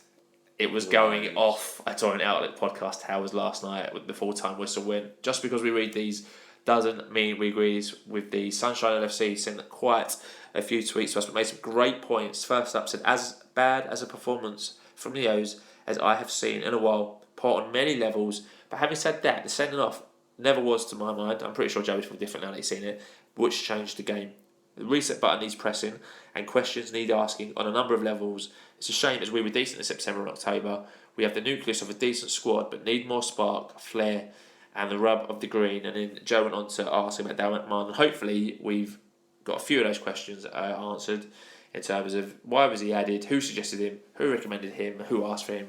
[SPEAKER 1] it was going off at Orient Outlet Podcast Towers last night with the full-time whistle win. Just because we read these doesn't mean we agree with the Sunshine LFC. Sent quite a few tweets to us, but made some great points. First up said, as bad as a performance from Leo's as I have seen in a while, poor on many levels. But having said that, the sending off never was to my mind. I'm pretty sure Joey's feel different now that he's seen it, which changed the game. The reset button needs pressing and questions need asking on a number of levels. It's a shame as we were decent in September and October. We have the nucleus of a decent squad but need more spark, flair and the rub of the green. And then Joe went on to ask about Daryl McMahon, and hopefully we've got a few of those questions answered in terms of why was he added, who suggested him, who recommended him, who asked for him,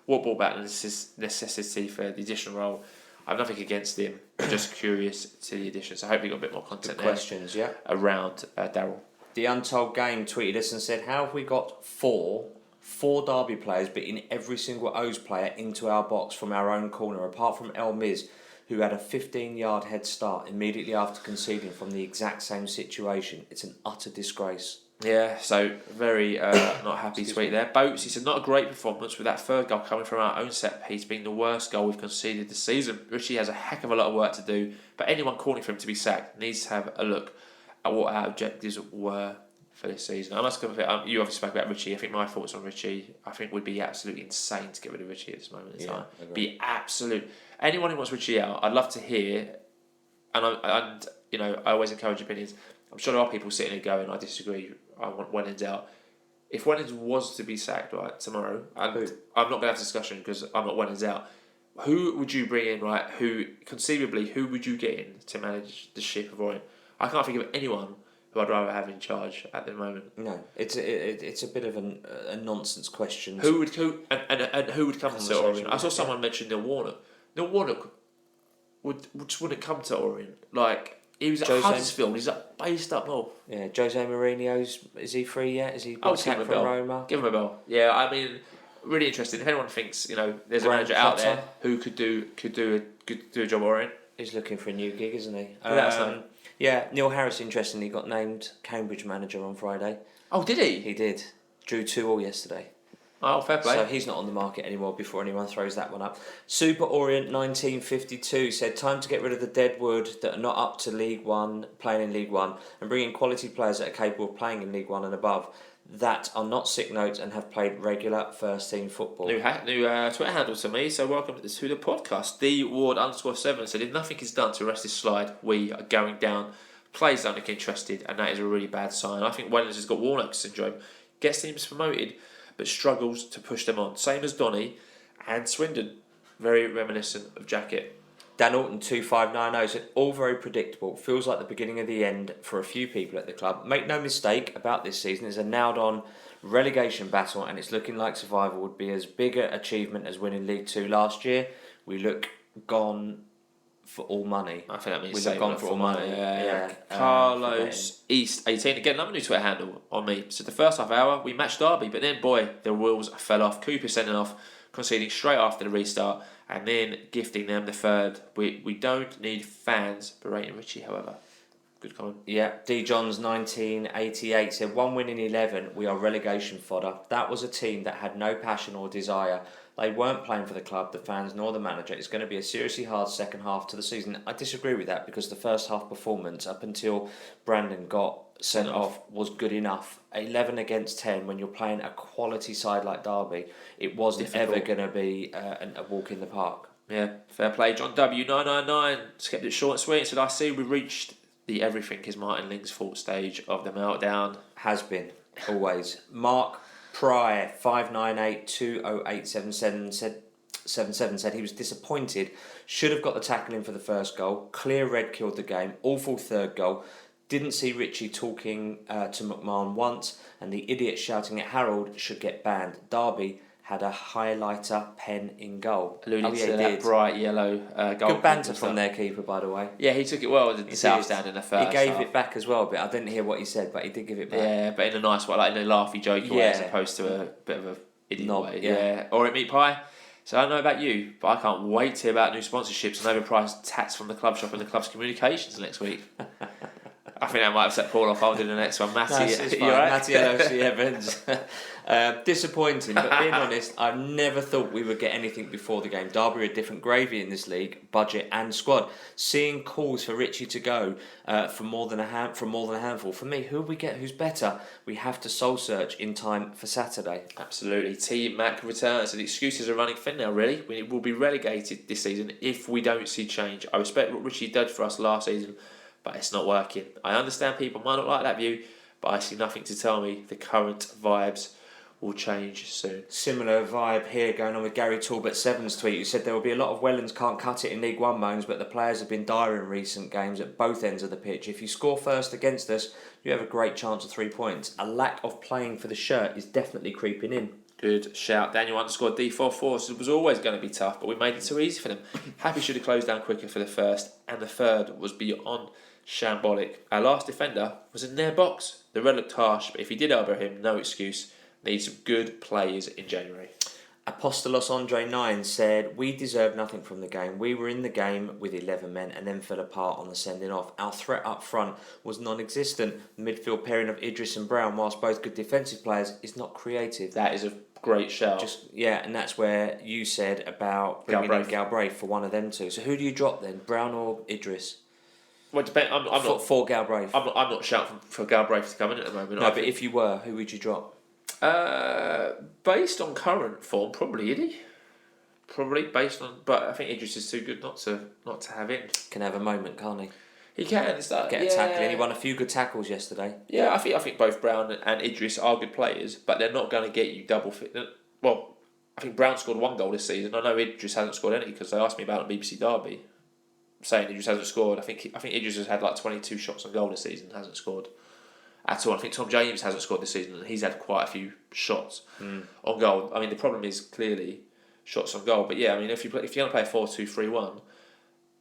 [SPEAKER 1] what brought back the necessity for the additional role. I have nothing against him, I'm just curious to the addition. So hopefully got a bit more content
[SPEAKER 2] questions,
[SPEAKER 1] around Daryl.
[SPEAKER 2] The Untold Game tweeted us and said, how have we got four Derby players beating every single O's player into our box from our own corner, apart from El Miz, who had a 15-yard head start immediately after conceding from the exact same situation? It's an utter disgrace.
[SPEAKER 1] Yeah, so very not happy tweet there. Boats, he said, not a great performance with that third goal coming from our own set piece being the worst goal we've conceded this season. Richie has a heck of a lot of work to do, but anyone calling for him to be sacked needs to have a look at what our objectives were for this season. I must confess, you obviously spoke about Richie. I think my thoughts on Richie, I think would be absolutely insane to get rid of Richie at this moment in time. Be absolute. Anyone who wants Richie out, I'd love to hear, and you know, I always encourage opinions. I'm sure there are people sitting there going, I disagree, I want Wellens out. If Wellens was to be sacked tomorrow, and I'm not going to have a discussion because I'm not Wellens out, who would you bring in, who would you get in to manage the ship of Orient? I can't think of anyone who I'd rather have in charge at the moment.
[SPEAKER 2] No, it's a bit of a nonsense question.
[SPEAKER 1] Who would come to Orient? I saw someone mention Neil Warnock. Neil Warnock just wouldn't come to Orient. Like, he was at Huddersfield. He's based up north.
[SPEAKER 2] Yeah, Jose Mourinho's, is he free yet? Is he back from Roma?
[SPEAKER 1] Give him a bell. Yeah, I mean, really interesting. If anyone thinks, there's a manager out there who could do a job at Orient,
[SPEAKER 2] he's looking for a new gig, isn't he?
[SPEAKER 1] Yeah,
[SPEAKER 2] Neil Harris, interestingly, got named Cambridge manager on Friday.
[SPEAKER 1] Oh, did he?
[SPEAKER 2] He did. Drew 2-2 yesterday.
[SPEAKER 1] Oh, fair play.
[SPEAKER 2] So he's not on the market anymore before anyone throws that one up. Super Orient 1952 said, time to get rid of the dead wood that are not up to League One, playing in League One, and bring in quality players that are capable of playing in League One and above, that are not sick notes and have played regular first team football.
[SPEAKER 1] New Twitter handle to me, so welcome to the podcast. DWard_7 said, if nothing is done to arrest this slide, we are going down. Players don't look interested, and that is a really bad sign. I think Wellens has got Warnock syndrome, gets teams promoted, but struggles to push them on. Same as Donny and Swindon. Very reminiscent of Jacket.
[SPEAKER 2] Dan Orton 2590 said, all very predictable. Feels like the beginning of the end for a few people at the club. Make no mistake about this season. It's a nailed-on relegation battle, and it's looking like survival would be as big an achievement as winning League Two last year. We look gone for all money.
[SPEAKER 1] I think that means
[SPEAKER 2] we've gone for all money.
[SPEAKER 1] Yeah. Carlos East 18 again, another new Twitter handle on me. So the first half hour we matched Derby, but then the wheels fell off. Cooper sending off, conceding straight after the restart, and then gifting them the third. We don't need fans berating Richie, however. Good comment.
[SPEAKER 2] Yeah, D Johns 1988 said, 1 win in 11. We are relegation fodder. That was a team that had no passion or desire. They weren't playing for the club, the fans, nor the manager. It's going to be a seriously hard second half to the season. I disagree with that because the first half performance, up until Brandon got sent off was good enough. 11 against 10 when you're playing a quality side like Derby, it wasn't
[SPEAKER 1] Difficult.
[SPEAKER 2] ever going to be a walk in the park.
[SPEAKER 1] Yeah, fair play. John W999 just kept it short and sweet and said, I see we reached the everything is Martin Ling's fault stage of the meltdown.
[SPEAKER 2] Has been, always. Mark Pry 5982087 said he was disappointed. Should have got the tackle in for the first goal. Clear red killed the game. Awful third goal. Didn't see Richie talking to McMahon once, and the idiot shouting at Harold should get banned. Derby had a highlighter pen in goal.
[SPEAKER 1] Alluding to that bright yellow goal.
[SPEAKER 2] Good banter from their keeper, by the way.
[SPEAKER 1] Yeah, he took it well in the south stand in the first.
[SPEAKER 2] He gave it back as well, but I didn't hear what he said, but he did give it back.
[SPEAKER 1] Yeah, but in a nice way, like in a laughy, jokey way, as opposed to a bit of a idiot way. Yeah. Orient meat pie. So I don't know about you, but I can't wait to hear about new sponsorships and overpriced tats from the club shop and the club's communications next week. I think that might upset Paul off. I'll do the next one. Matty,
[SPEAKER 2] it's fine.
[SPEAKER 1] right?
[SPEAKER 2] Matty LFC Evans. Disappointing, but being honest, I never thought we would get anything before the game. Derby are a different gravy in this league, budget and squad. Seeing calls for Richie to go for more than a handful. For me, who we get? Who's better? We have to soul search in time for Saturday.
[SPEAKER 1] Absolutely. T Mac returns. So the excuses are running thin now. Really, we will be relegated this season if we don't see change. I respect what Richie did for us last season, but it's not working. I understand people might not like that view, but I see nothing to tell me the current vibes will change soon.
[SPEAKER 2] Similar vibe here going on with Gary Talbot Seven's tweet, who said there will be a lot of Wellens can't cut it in League One moans, but the players have been dire in recent games at both ends of the pitch. If you score first against us, you have a great chance of 3 points. A lack of playing for the shirt is definitely creeping in.
[SPEAKER 1] Good shout. Daniel _ D44 said it was always going to be tough, but we made it too easy for them. Happy should have closed down quicker for the first, and the third was beyond shambolic. Our last defender was in their box. The red looked harsh, but if he did elbow him, no excuse. Need some good players in January.
[SPEAKER 2] Apostolos Andre 9 said, we deserved nothing from the game. We were in the game with 11 men and then fell apart on the sending off. Our threat up front was non-existent. The midfield pairing of Idris and Brown, whilst both good defensive players, is not creative.
[SPEAKER 1] That is a great shout.
[SPEAKER 2] And that's where you said about bringing in Galbraith for one of them two. So who do you drop then, Brown or Idris?
[SPEAKER 1] Well, it depends. I'm not
[SPEAKER 2] for Galbraith.
[SPEAKER 1] I'm not shouting for Galbraith to come in at the moment.
[SPEAKER 2] No, but if you were, who would you drop?
[SPEAKER 1] Based on current form, probably Iddy. But I think Idris is too good not to have in.
[SPEAKER 2] Can have a moment, can't he?
[SPEAKER 1] He can. It's that,
[SPEAKER 2] get a tackle in. He won a few good tackles yesterday.
[SPEAKER 1] Yeah, I think both Brown and Idris are good players, but they're not going to get you double fit. Well, I think Brown scored 1 goal this season. I know Idris hasn't scored any because they asked me about it on BBC Derby, saying Idris hasn't scored. I think Idris has had like 22 shots on goal this season, hasn't scored at all. I think Tom James hasn't scored this season, and he's had quite a few shots on goal. I mean, the problem is clearly shots on goal. But yeah, I mean, if you're going to play a 4-2-3-1,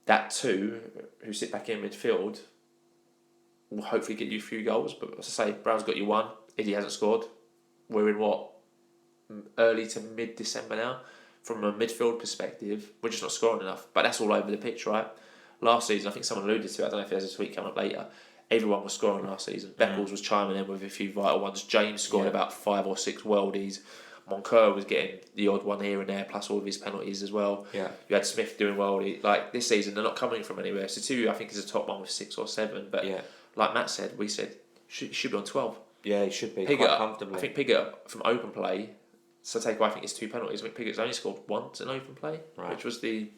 [SPEAKER 1] that two who sit back in midfield will hopefully get you a few goals. But as I say, Brown's got you 1. Iddy hasn't scored. We're in early to mid-December now. From a midfield perspective, we're just not scoring enough. But that's all over the pitch, right? Last season, I think someone alluded to it. I don't know if there's a tweet coming up later. Everyone was scoring last season. Beckles was chiming in with a few vital ones. James scored about 5 or 6 worldies. Moncur was getting the odd one here and there, plus all of his penalties as well.
[SPEAKER 2] Yeah.
[SPEAKER 1] You had Smith doing well. Like this season, they're not coming from anywhere. So two, I think, is a top one with 6 or 7. But like Matt said, we said should be on 12.
[SPEAKER 2] Yeah, he should be
[SPEAKER 1] Piggott,
[SPEAKER 2] quite comfortably.
[SPEAKER 1] I think Piggott from open play. So take away, I think it's 2 penalties. I think Piggott's only scored once in open play, which was the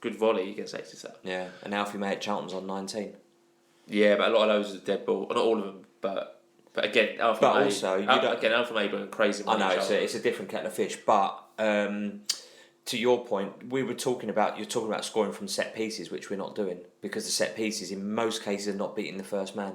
[SPEAKER 1] good volley against Exeter.
[SPEAKER 2] Yeah, and Alfie May at Charlton's on 19.
[SPEAKER 1] Yeah, but a lot of those are dead ball. Not all of them, but again, Alfie May. Alfie May went crazy.
[SPEAKER 2] I know it's a different kettle of fish, but to your point, you're talking about scoring from set pieces, which we're not doing because the set pieces in most cases are not beating the first man,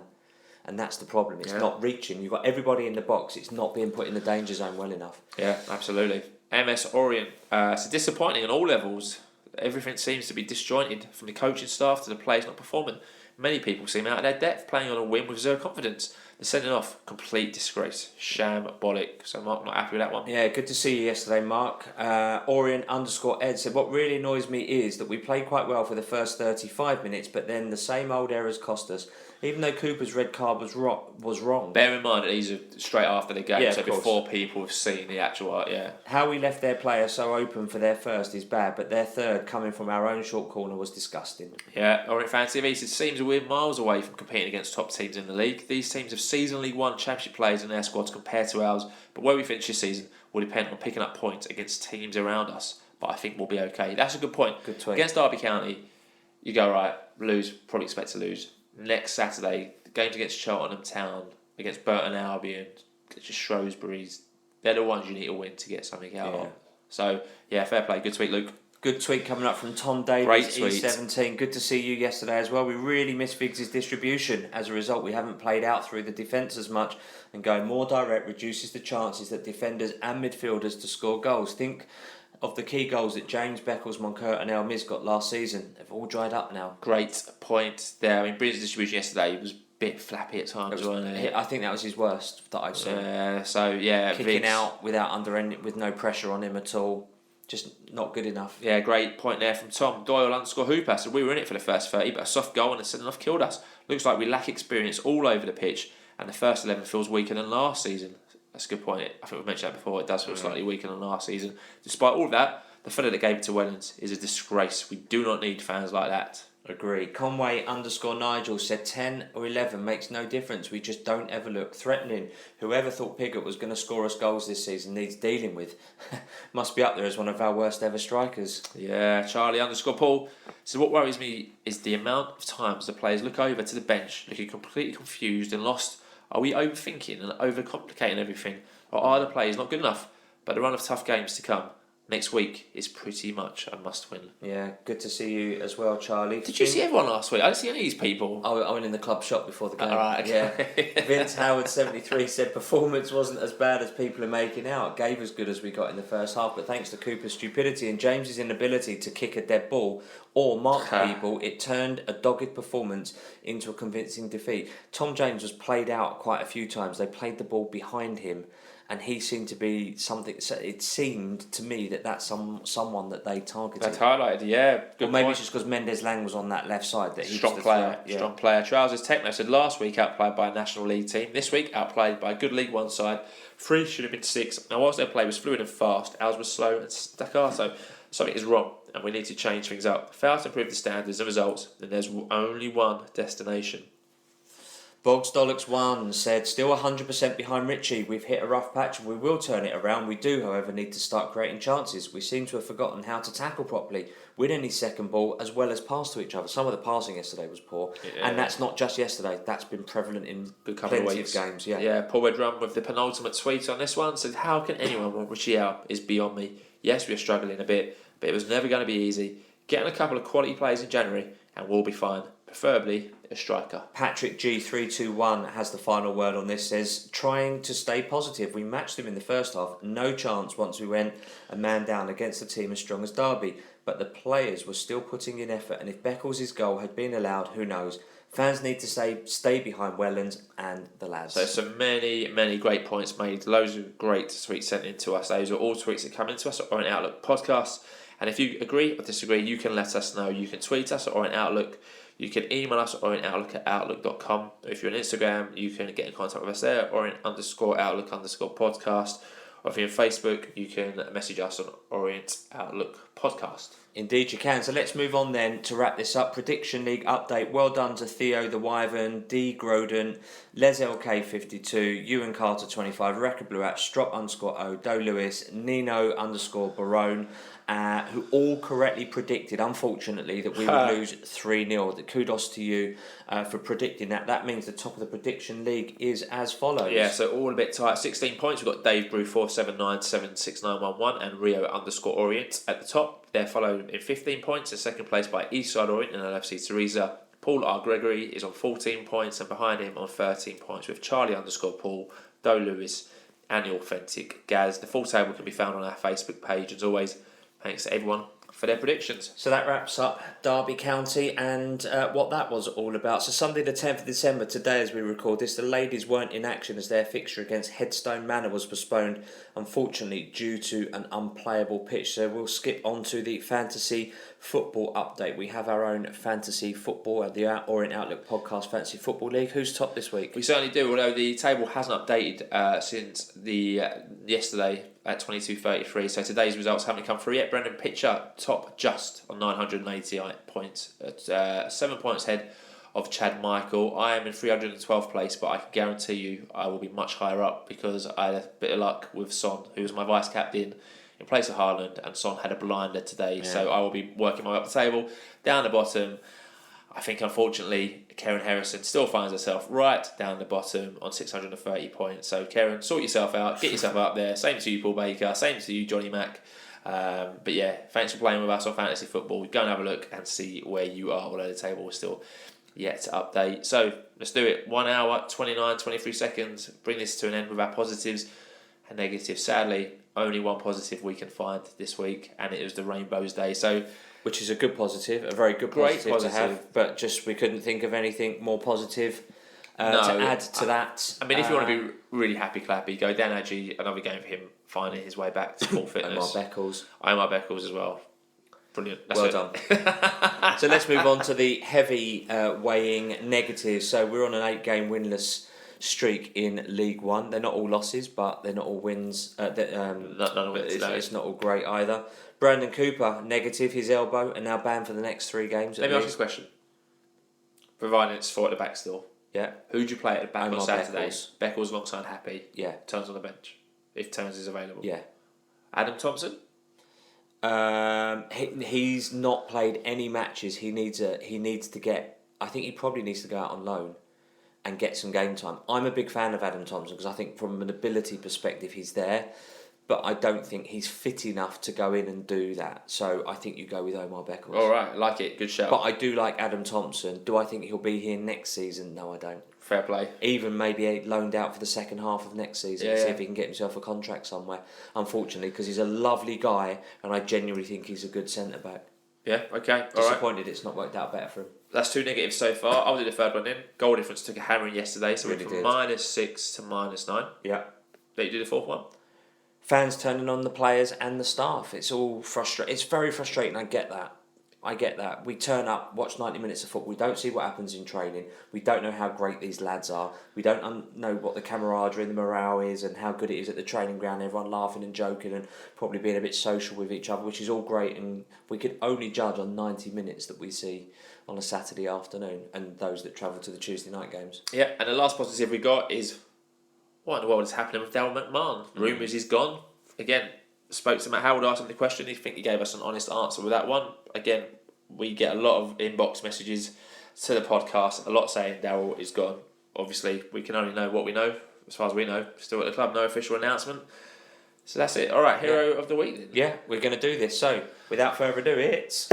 [SPEAKER 2] and that's the problem. It's not reaching. You've got everybody in the box. It's not being put in the danger zone well enough.
[SPEAKER 1] Yeah, absolutely. MS Orient. It's disappointing on all levels. Everything seems to be disjointed, from the coaching staff to the players not performing. Many people seem out of their depth, playing on a whim with zero confidence. The sending off, complete disgrace. Shambolic. So Mark, not happy with that one.
[SPEAKER 2] Yeah, good to see you yesterday, Mark. Orient _Ed said, what really annoys me is that we played quite well for the first 35 minutes, but then the same old errors cost us. Even though Cooper's red card was wrong.
[SPEAKER 1] Bear in mind that these are straight after the game,
[SPEAKER 2] Yeah,
[SPEAKER 1] so
[SPEAKER 2] of course.
[SPEAKER 1] before people have seen the actual art, yeah.
[SPEAKER 2] How we left their player so open for their first is bad, but their third coming from our own short corner was disgusting.
[SPEAKER 1] Yeah, Orient Fan TV says teams are we're miles away from competing against top teams in the league. These teams have season League One championship players in their squads compared to ours, but where we finish this season will depend on picking up points against teams around us. But I think we'll be okay. That's a good point.
[SPEAKER 2] Good tweet.
[SPEAKER 1] Against Derby County, you go, right, lose, probably expect to lose. Next Saturday, the games against Cheltenham Town, against Burton Albion, against Shrewsbury's, they're the ones you need to win to get something out of. So, yeah, fair play. Good tweet, Luke.
[SPEAKER 2] Good tweet coming up from Tom Davies,
[SPEAKER 1] Great tweet.
[SPEAKER 2] E17. Good to see you yesterday as well. We really missed Viggs' distribution. As a result, we haven't played out through the defence as much, and going more direct reduces the chances that defenders and midfielders to score goals. Think of the key goals that James, Beckles, Moncur and El Miz got last season. They've all dried up now.
[SPEAKER 1] Great point there. I mean, Bridges' distribution yesterday was a bit flappy at times, wasn't it?
[SPEAKER 2] I think that was his worst that I've seen.
[SPEAKER 1] So, yeah.
[SPEAKER 2] Kicking
[SPEAKER 1] Viggs
[SPEAKER 2] out with no pressure on him at all. Just not good enough.
[SPEAKER 1] Yeah, great point there from Tom. Doyle_Hooper said we were in it for the first 30, but a soft goal and a send off killed us. Looks like we lack experience all over the pitch, and the first 11 feels weaker than last season. That's a good point. I think we've mentioned that before. It does feel slightly weaker than last season. Despite all of that, the fella that gave it to Wellens is a disgrace. We do not need fans like that.
[SPEAKER 2] Agree. Conway_Nigel said 10 or 11 makes no difference. We just don't ever look threatening. Whoever thought Piggott was going to score us goals this season needs dealing with. Must be up there as one of our worst ever strikers.
[SPEAKER 1] Yeah, Charlie_Paul. So what worries me is the amount of times the players look over to the bench looking completely confused and lost. Are we overthinking and overcomplicating everything? Or are the players not good enough? But the run of tough games to come next week is pretty much a must-win.
[SPEAKER 2] Yeah, good to see you as well, Charlie.
[SPEAKER 1] Did you see everyone last week? I didn't see any of these people.
[SPEAKER 2] I went in the club shop before the game.
[SPEAKER 1] Right, okay.
[SPEAKER 2] Yeah. Vince Howard 73 said performance wasn't as bad as people are making out. Gave as good as we got in the first half, but thanks to Cooper's stupidity and James's inability to kick a dead ball or mark people, it turned a dogged performance into a convincing defeat. Tom James was played out quite a few times. They played the ball behind him, and he seemed to be something. It seemed to me that's someone that they targeted.
[SPEAKER 1] That's highlighted, yeah.
[SPEAKER 2] Good or maybe it's just because Mendes Lang was on that left side. That he
[SPEAKER 1] strong player. Trousers Techno said last week outplayed by a National League team. This week outplayed by a good League One side. 3 should have been 6. Now whilst their play was fluid and fast, ours was slow and staccato. Something is wrong, and we need to change things up. Fail to improve the standards and results, then there's only one destination.
[SPEAKER 2] Bogstolix1 said, still 100% behind Richie. We've hit a rough patch and we will turn it around. We do, however, need to start creating chances. We seem to have forgotten how to tackle properly, win any second ball, as well as pass to each other. Some of the passing yesterday was poor. Yeah. And that's not just yesterday. That's been prevalent in plenty of games. Yeah,
[SPEAKER 1] Paul Wedrum with the penultimate tweet on this one said, how can anyone want Richie out is beyond me. Yes, we're struggling a bit, but it was never going to be easy. Getting a couple of quality players in January and we'll be fine. Preferably a striker.
[SPEAKER 2] Patrick G321 has the final word on this. Says, trying to stay positive. We matched them in the first half. No chance once we went a man down against a team as strong as Derby. But the players were still putting in effort. And if Beckles' goal had been allowed, who knows? Fans need to stay behind Wellens and the lads.
[SPEAKER 1] So some many great points made. Loads of great tweets sent in to us. Those are all tweets that come into us at Orient Outlook podcast. And if you agree or disagree, you can let us know. You can tweet us at Orient Outlook. You can email us at orientoutlook@outlook.com. If you're on Instagram, you can get in contact with us there, Orient_Outlook_podcast. Or if you're on Facebook, you can message us on Orient Outlook Podcast.
[SPEAKER 2] Indeed you can. So let's move on then to wrap this up. Prediction League update. Well done to Theo the Wyvern, D Groden, Les LK52, Ewan Carter 25, Rekka Blue at Strop_O, Doe Lewis, Nino_Barone, who all correctly predicted, unfortunately, that we would lose 3-0. Kudos to you for predicting that. That means the top of the prediction league is as follows.
[SPEAKER 1] Yeah, so all a bit tight. 16 points. We've got Dave Brew 4797691 and Rio_Orient at the top. They're followed in 15 points and second place by Eastside Orient and LFC Teresa. Paul R. Gregory is on 14 points and behind him on 13 points with Charlie_Paul, Doe Lewis and the Authentic Gaz. The full table can be found on our Facebook page. As always, thanks to everyone for their predictions.
[SPEAKER 2] So that wraps up Derby County and what that was all about. So Sunday the 10th of December, today as we record this, the ladies weren't in action as their fixture against Headstone Manor was postponed, unfortunately, due to an unplayable pitch. So we'll skip on to the fantasy football update. We have our own fantasy football at the Orient Outlook Podcast Fantasy Football League. Who's top this week?
[SPEAKER 1] We certainly do, although the table hasn't updated since the yesterday at 22.33. So today's results haven't come through yet. Brendan Pitcher top just on 988 points, at 7 points ahead of Chad Michael. I am in 312th place, but I can guarantee you I will be much higher up because I had a bit of luck with Son, who was my vice captain in place of Haaland, and Son had a blinder today. Yeah. So I will be working my way up the table. Down the bottom, I think unfortunately Karen Harrison still finds herself right down the bottom on 630 points. So Karen, sort yourself out, get yourself up there. Same to you, Paul Baker. Same to you, Johnny Mack. But yeah, thanks for playing with us on Fantasy Football. Go and have a look and see where you are, although the table is still yet to update. So let's do it. 1 hour, 23 seconds. Bring this to an end with our positives and negatives. Sadly, only one positive we can find this week, and it was the Rainbows Day. So,
[SPEAKER 2] which is a good positive, a very good positive to have, but just we couldn't think of anything more positive to add to that.
[SPEAKER 1] I mean, if you want to be really happy clappy, go Dan Adji, another game for him finding his way back to full fitness.
[SPEAKER 2] Omar Beckles.
[SPEAKER 1] Omar Beckles as well. Brilliant. That's
[SPEAKER 2] well done. So let's move on to the heavy weighing negatives. So we're on an 8-game winless streak in League One. They're not all losses, but they're not all wins. It's not all great either. Brandon Cooper, negative, his elbow, and now banned for the next 3 games.
[SPEAKER 1] Let me ask you this question. Providing it's 4 at the back still.
[SPEAKER 2] Yeah.
[SPEAKER 1] Who'd you play at the back on Saturday?
[SPEAKER 2] Beckles
[SPEAKER 1] alongside Happy.
[SPEAKER 2] Yeah.
[SPEAKER 1] Turns on the bench. If Turns is available.
[SPEAKER 2] Yeah.
[SPEAKER 1] Adam Thompson?
[SPEAKER 2] He's not played any matches. He needs to get. I think he probably needs to go out on loan and get some game time. I'm a big fan of Adam Thompson because I think from an ability perspective he's there, but I don't think he's fit enough to go in and do that. So I think you go with Omar Beckles.
[SPEAKER 1] All right, like it. Good shout.
[SPEAKER 2] But I do like Adam Thompson. Do I think he'll be here next season? No, I don't.
[SPEAKER 1] Fair play.
[SPEAKER 2] Even maybe loaned out for the second half of next season, see if he can get himself a contract somewhere. Unfortunately, because he's a lovely guy, and I genuinely think he's a good centre back.
[SPEAKER 1] Yeah. Okay.
[SPEAKER 2] Disappointed it's not worked out better for him.
[SPEAKER 1] That's 2 negatives so far. I'll do the third one in. Goal difference took a hammering yesterday, so really we went from -6 to -9.
[SPEAKER 2] Yeah.
[SPEAKER 1] Let you do the fourth one.
[SPEAKER 2] Fans turning on the players and the staff. It's all frustrating. It's very frustrating. I get that. We turn up, watch 90 minutes of football. We don't see what happens in training. We don't know how great these lads are. We don't know what the camaraderie and the morale is and how good it is at the training ground. Everyone laughing and joking and probably being a bit social with each other, which is all great. And we can only judge on 90 minutes that we see on a Saturday afternoon and those that travel to the Tuesday night games.
[SPEAKER 1] Yeah, and the last positive we got is what in the world is happening with Daryl McMahon? Rumours he's gone. Again, spoke to Matt Howard, asked him the question. I think he gave us an honest answer with that one. Again, we get a lot of inbox messages to the podcast, a lot saying Daryl is gone. Obviously, we can only know what we know, as far as we know. Still at the club, no official announcement. So that's it. All right, hero of the week then.
[SPEAKER 2] Yeah, we're going to do this. So, without further ado, it's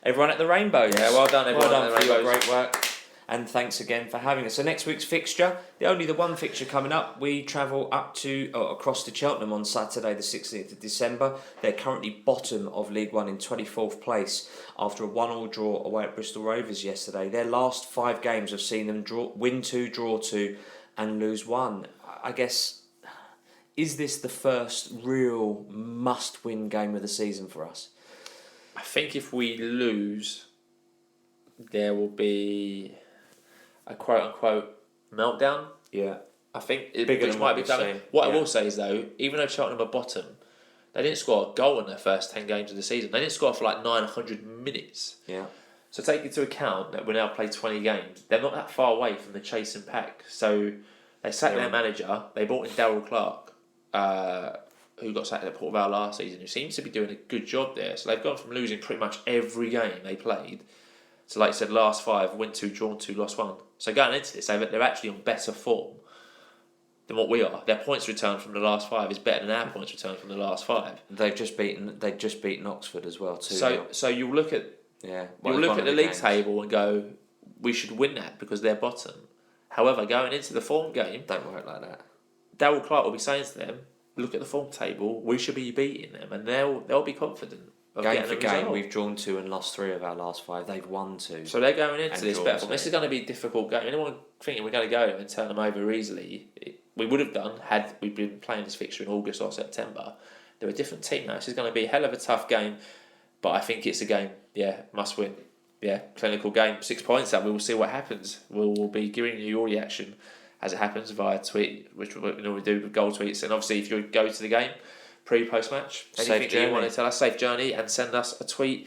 [SPEAKER 2] everyone at the Rainbows.
[SPEAKER 1] Yeah, well done, everyone.
[SPEAKER 2] Well done for your great work. And thanks again for having us. So next week's fixture, only the one fixture coming up. We travel across to Cheltenham on Saturday the 16th of December. They're currently bottom of League One in 24th place after a 1-1 draw away at Bristol Rovers yesterday. Their last 5 games have seen them win 2, draw 2 and lose 1. I guess, is this the first real must-win game of the season for us?
[SPEAKER 1] I think if we lose, there will be a quote-unquote meltdown.
[SPEAKER 2] Yeah.
[SPEAKER 1] I think
[SPEAKER 2] which might be coming.
[SPEAKER 1] What I will say is, though, even though Cheltenham are bottom, they didn't score a goal in their first 10 games of the season. They didn't score for like 900 minutes.
[SPEAKER 2] Yeah.
[SPEAKER 1] So take into account that we now play 20 games. They're not that far away from the chasing pack. So they sacked their manager. They brought in Daryl Clark, who got sacked at Port Vale last season, who seems to be doing a good job there. So they've gone from losing pretty much every game they played. So like I said, last 5, win 2, drawn 2, lost 1. So going into this, they're actually on better form than what we are. Their points return from the last 5 is better than our points return from the last 5.
[SPEAKER 2] They've just beaten Oxford as well too.
[SPEAKER 1] So you look at the league table and go, we should win that because they're bottom. However, going into the form game,
[SPEAKER 2] don't work like that.
[SPEAKER 1] Daryl Clark will be saying to them, look at the form table, we should be beating them, and they'll be confident. of
[SPEAKER 2] Game
[SPEAKER 1] getting
[SPEAKER 2] for
[SPEAKER 1] a
[SPEAKER 2] game,
[SPEAKER 1] result.
[SPEAKER 2] we've drawn 2 and lost 3 of our last 5. They've won 2.
[SPEAKER 1] So they're going into
[SPEAKER 2] And
[SPEAKER 1] this
[SPEAKER 2] drawn
[SPEAKER 1] better form.
[SPEAKER 2] 2.
[SPEAKER 1] This is going to be a difficult game. Anyone thinking we're going to go and turn them over easily, we would have done had we been playing this fixture in August or September. They're a different team now. This is going to be a hell of a tough game, but I think it's a game, must win. Yeah, clinical game. 6 points up. We will see what happens. We'll be giving you your reaction as it happens via tweet, which we normally do with goal tweets. And obviously, if you go to the game, pre-post match, anything you want to tell us, safe journey, and send us a tweet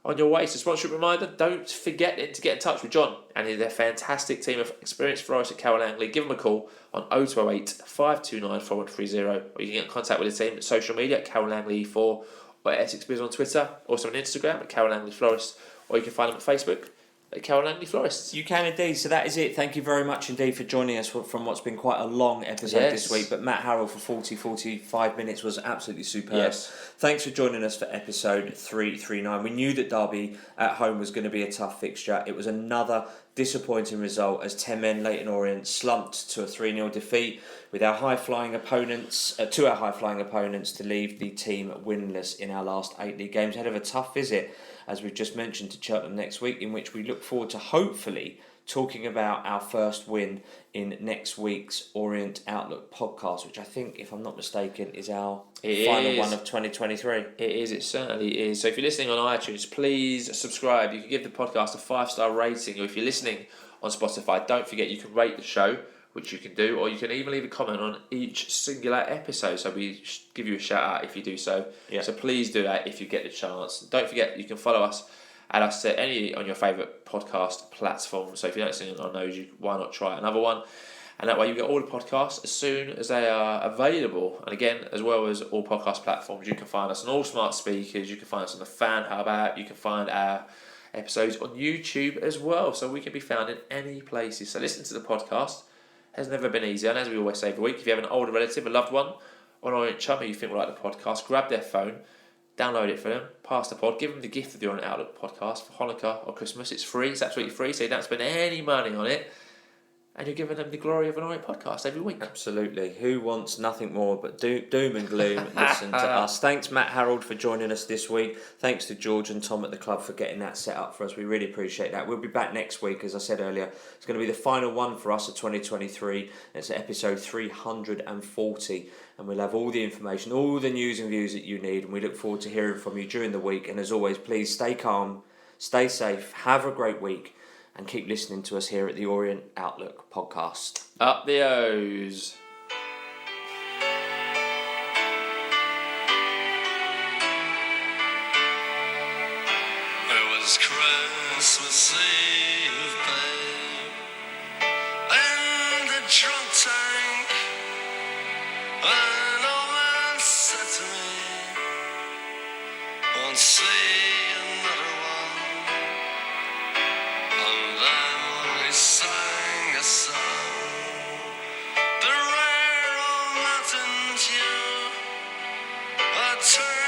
[SPEAKER 1] on your way. So, sponsorship reminder, don't forget to get in touch with John and their fantastic team of experienced florists at Carol Langley. Give them a call on 0208 529 4130, or you can get in contact with the team at social media at Carol Langley 4 or Essex Biz on Twitter, also on Instagram at Carol Langley Florist, or you can find them at Facebook at Carol Langley Florists.
[SPEAKER 2] You can indeed. So that is it. Thank you very much indeed for joining us from what's been quite a long episode this week. But Matt Harrell for 45 minutes was absolutely superb.
[SPEAKER 1] Yes.
[SPEAKER 2] Thanks for joining us for episode 339. We knew that Derby at home was going to be a tough fixture. It was another disappointing result as 10 men Leyton Orient slumped to a 3-0 defeat with our high-flying opponents, to leave the team winless in our last 8 league games. Ahead of a tough visit, as we've just mentioned, to Cheltenham next week, in which we look forward to hopefully talking about our first win in next week's Orient Outlook podcast, which I think, if I'm not mistaken, is our final one of 2023.
[SPEAKER 1] It is, it certainly is. So if you're listening on iTunes, please subscribe. You can give the podcast a 5-star rating, or if you're listening on Spotify, don't forget you can rate the show, which you can do, or you can even leave a comment on each singular episode, so we give you a shout out if you do so.
[SPEAKER 2] Yeah.
[SPEAKER 1] So please do that if you get the chance. Don't forget you can follow us at us at any on your favourite podcast platform. So if you don't see it on those, why not try another one? And that way you get all the podcasts as soon as they are available. And again, as well as all podcast platforms, you can find us on all smart speakers. You can find us on the Fan Hub app. You can find our episodes on YouTube as well. So we can be found in any places. So listen to the podcast. Has never been easier, and as we always say every week, if you have an older relative, a loved one, or an Orient chum who you think will like the podcast, grab their phone, download it for them, pass the pod, give them the gift of the Orient Outlook podcast for Hanukkah or Christmas. It's free, it's absolutely free, so you don't spend any money on it, and you're giving them the glory of an Orient podcast every week.
[SPEAKER 2] Absolutely. Who wants nothing more but doom and gloom? Listen to us. Thanks, Matt Harrold, for joining us this week. Thanks to George and Tom at the club for getting that set up for us. We really appreciate that. We'll be back next week, as I said earlier. It's going to be the final one for us of 2023. It's episode 340, and we'll have all the information, all the news and views that you need, and we look forward to hearing from you during the week. And as always, please stay calm, stay safe, have a great week, and keep listening to us here at the Orient Outlook podcast.
[SPEAKER 1] Up the O's.
[SPEAKER 4] It was Christmas Eve, babe, in the drunk tank, and old man said to me, won't see another one. And then we sang a song, the rare old mountain dew, a turn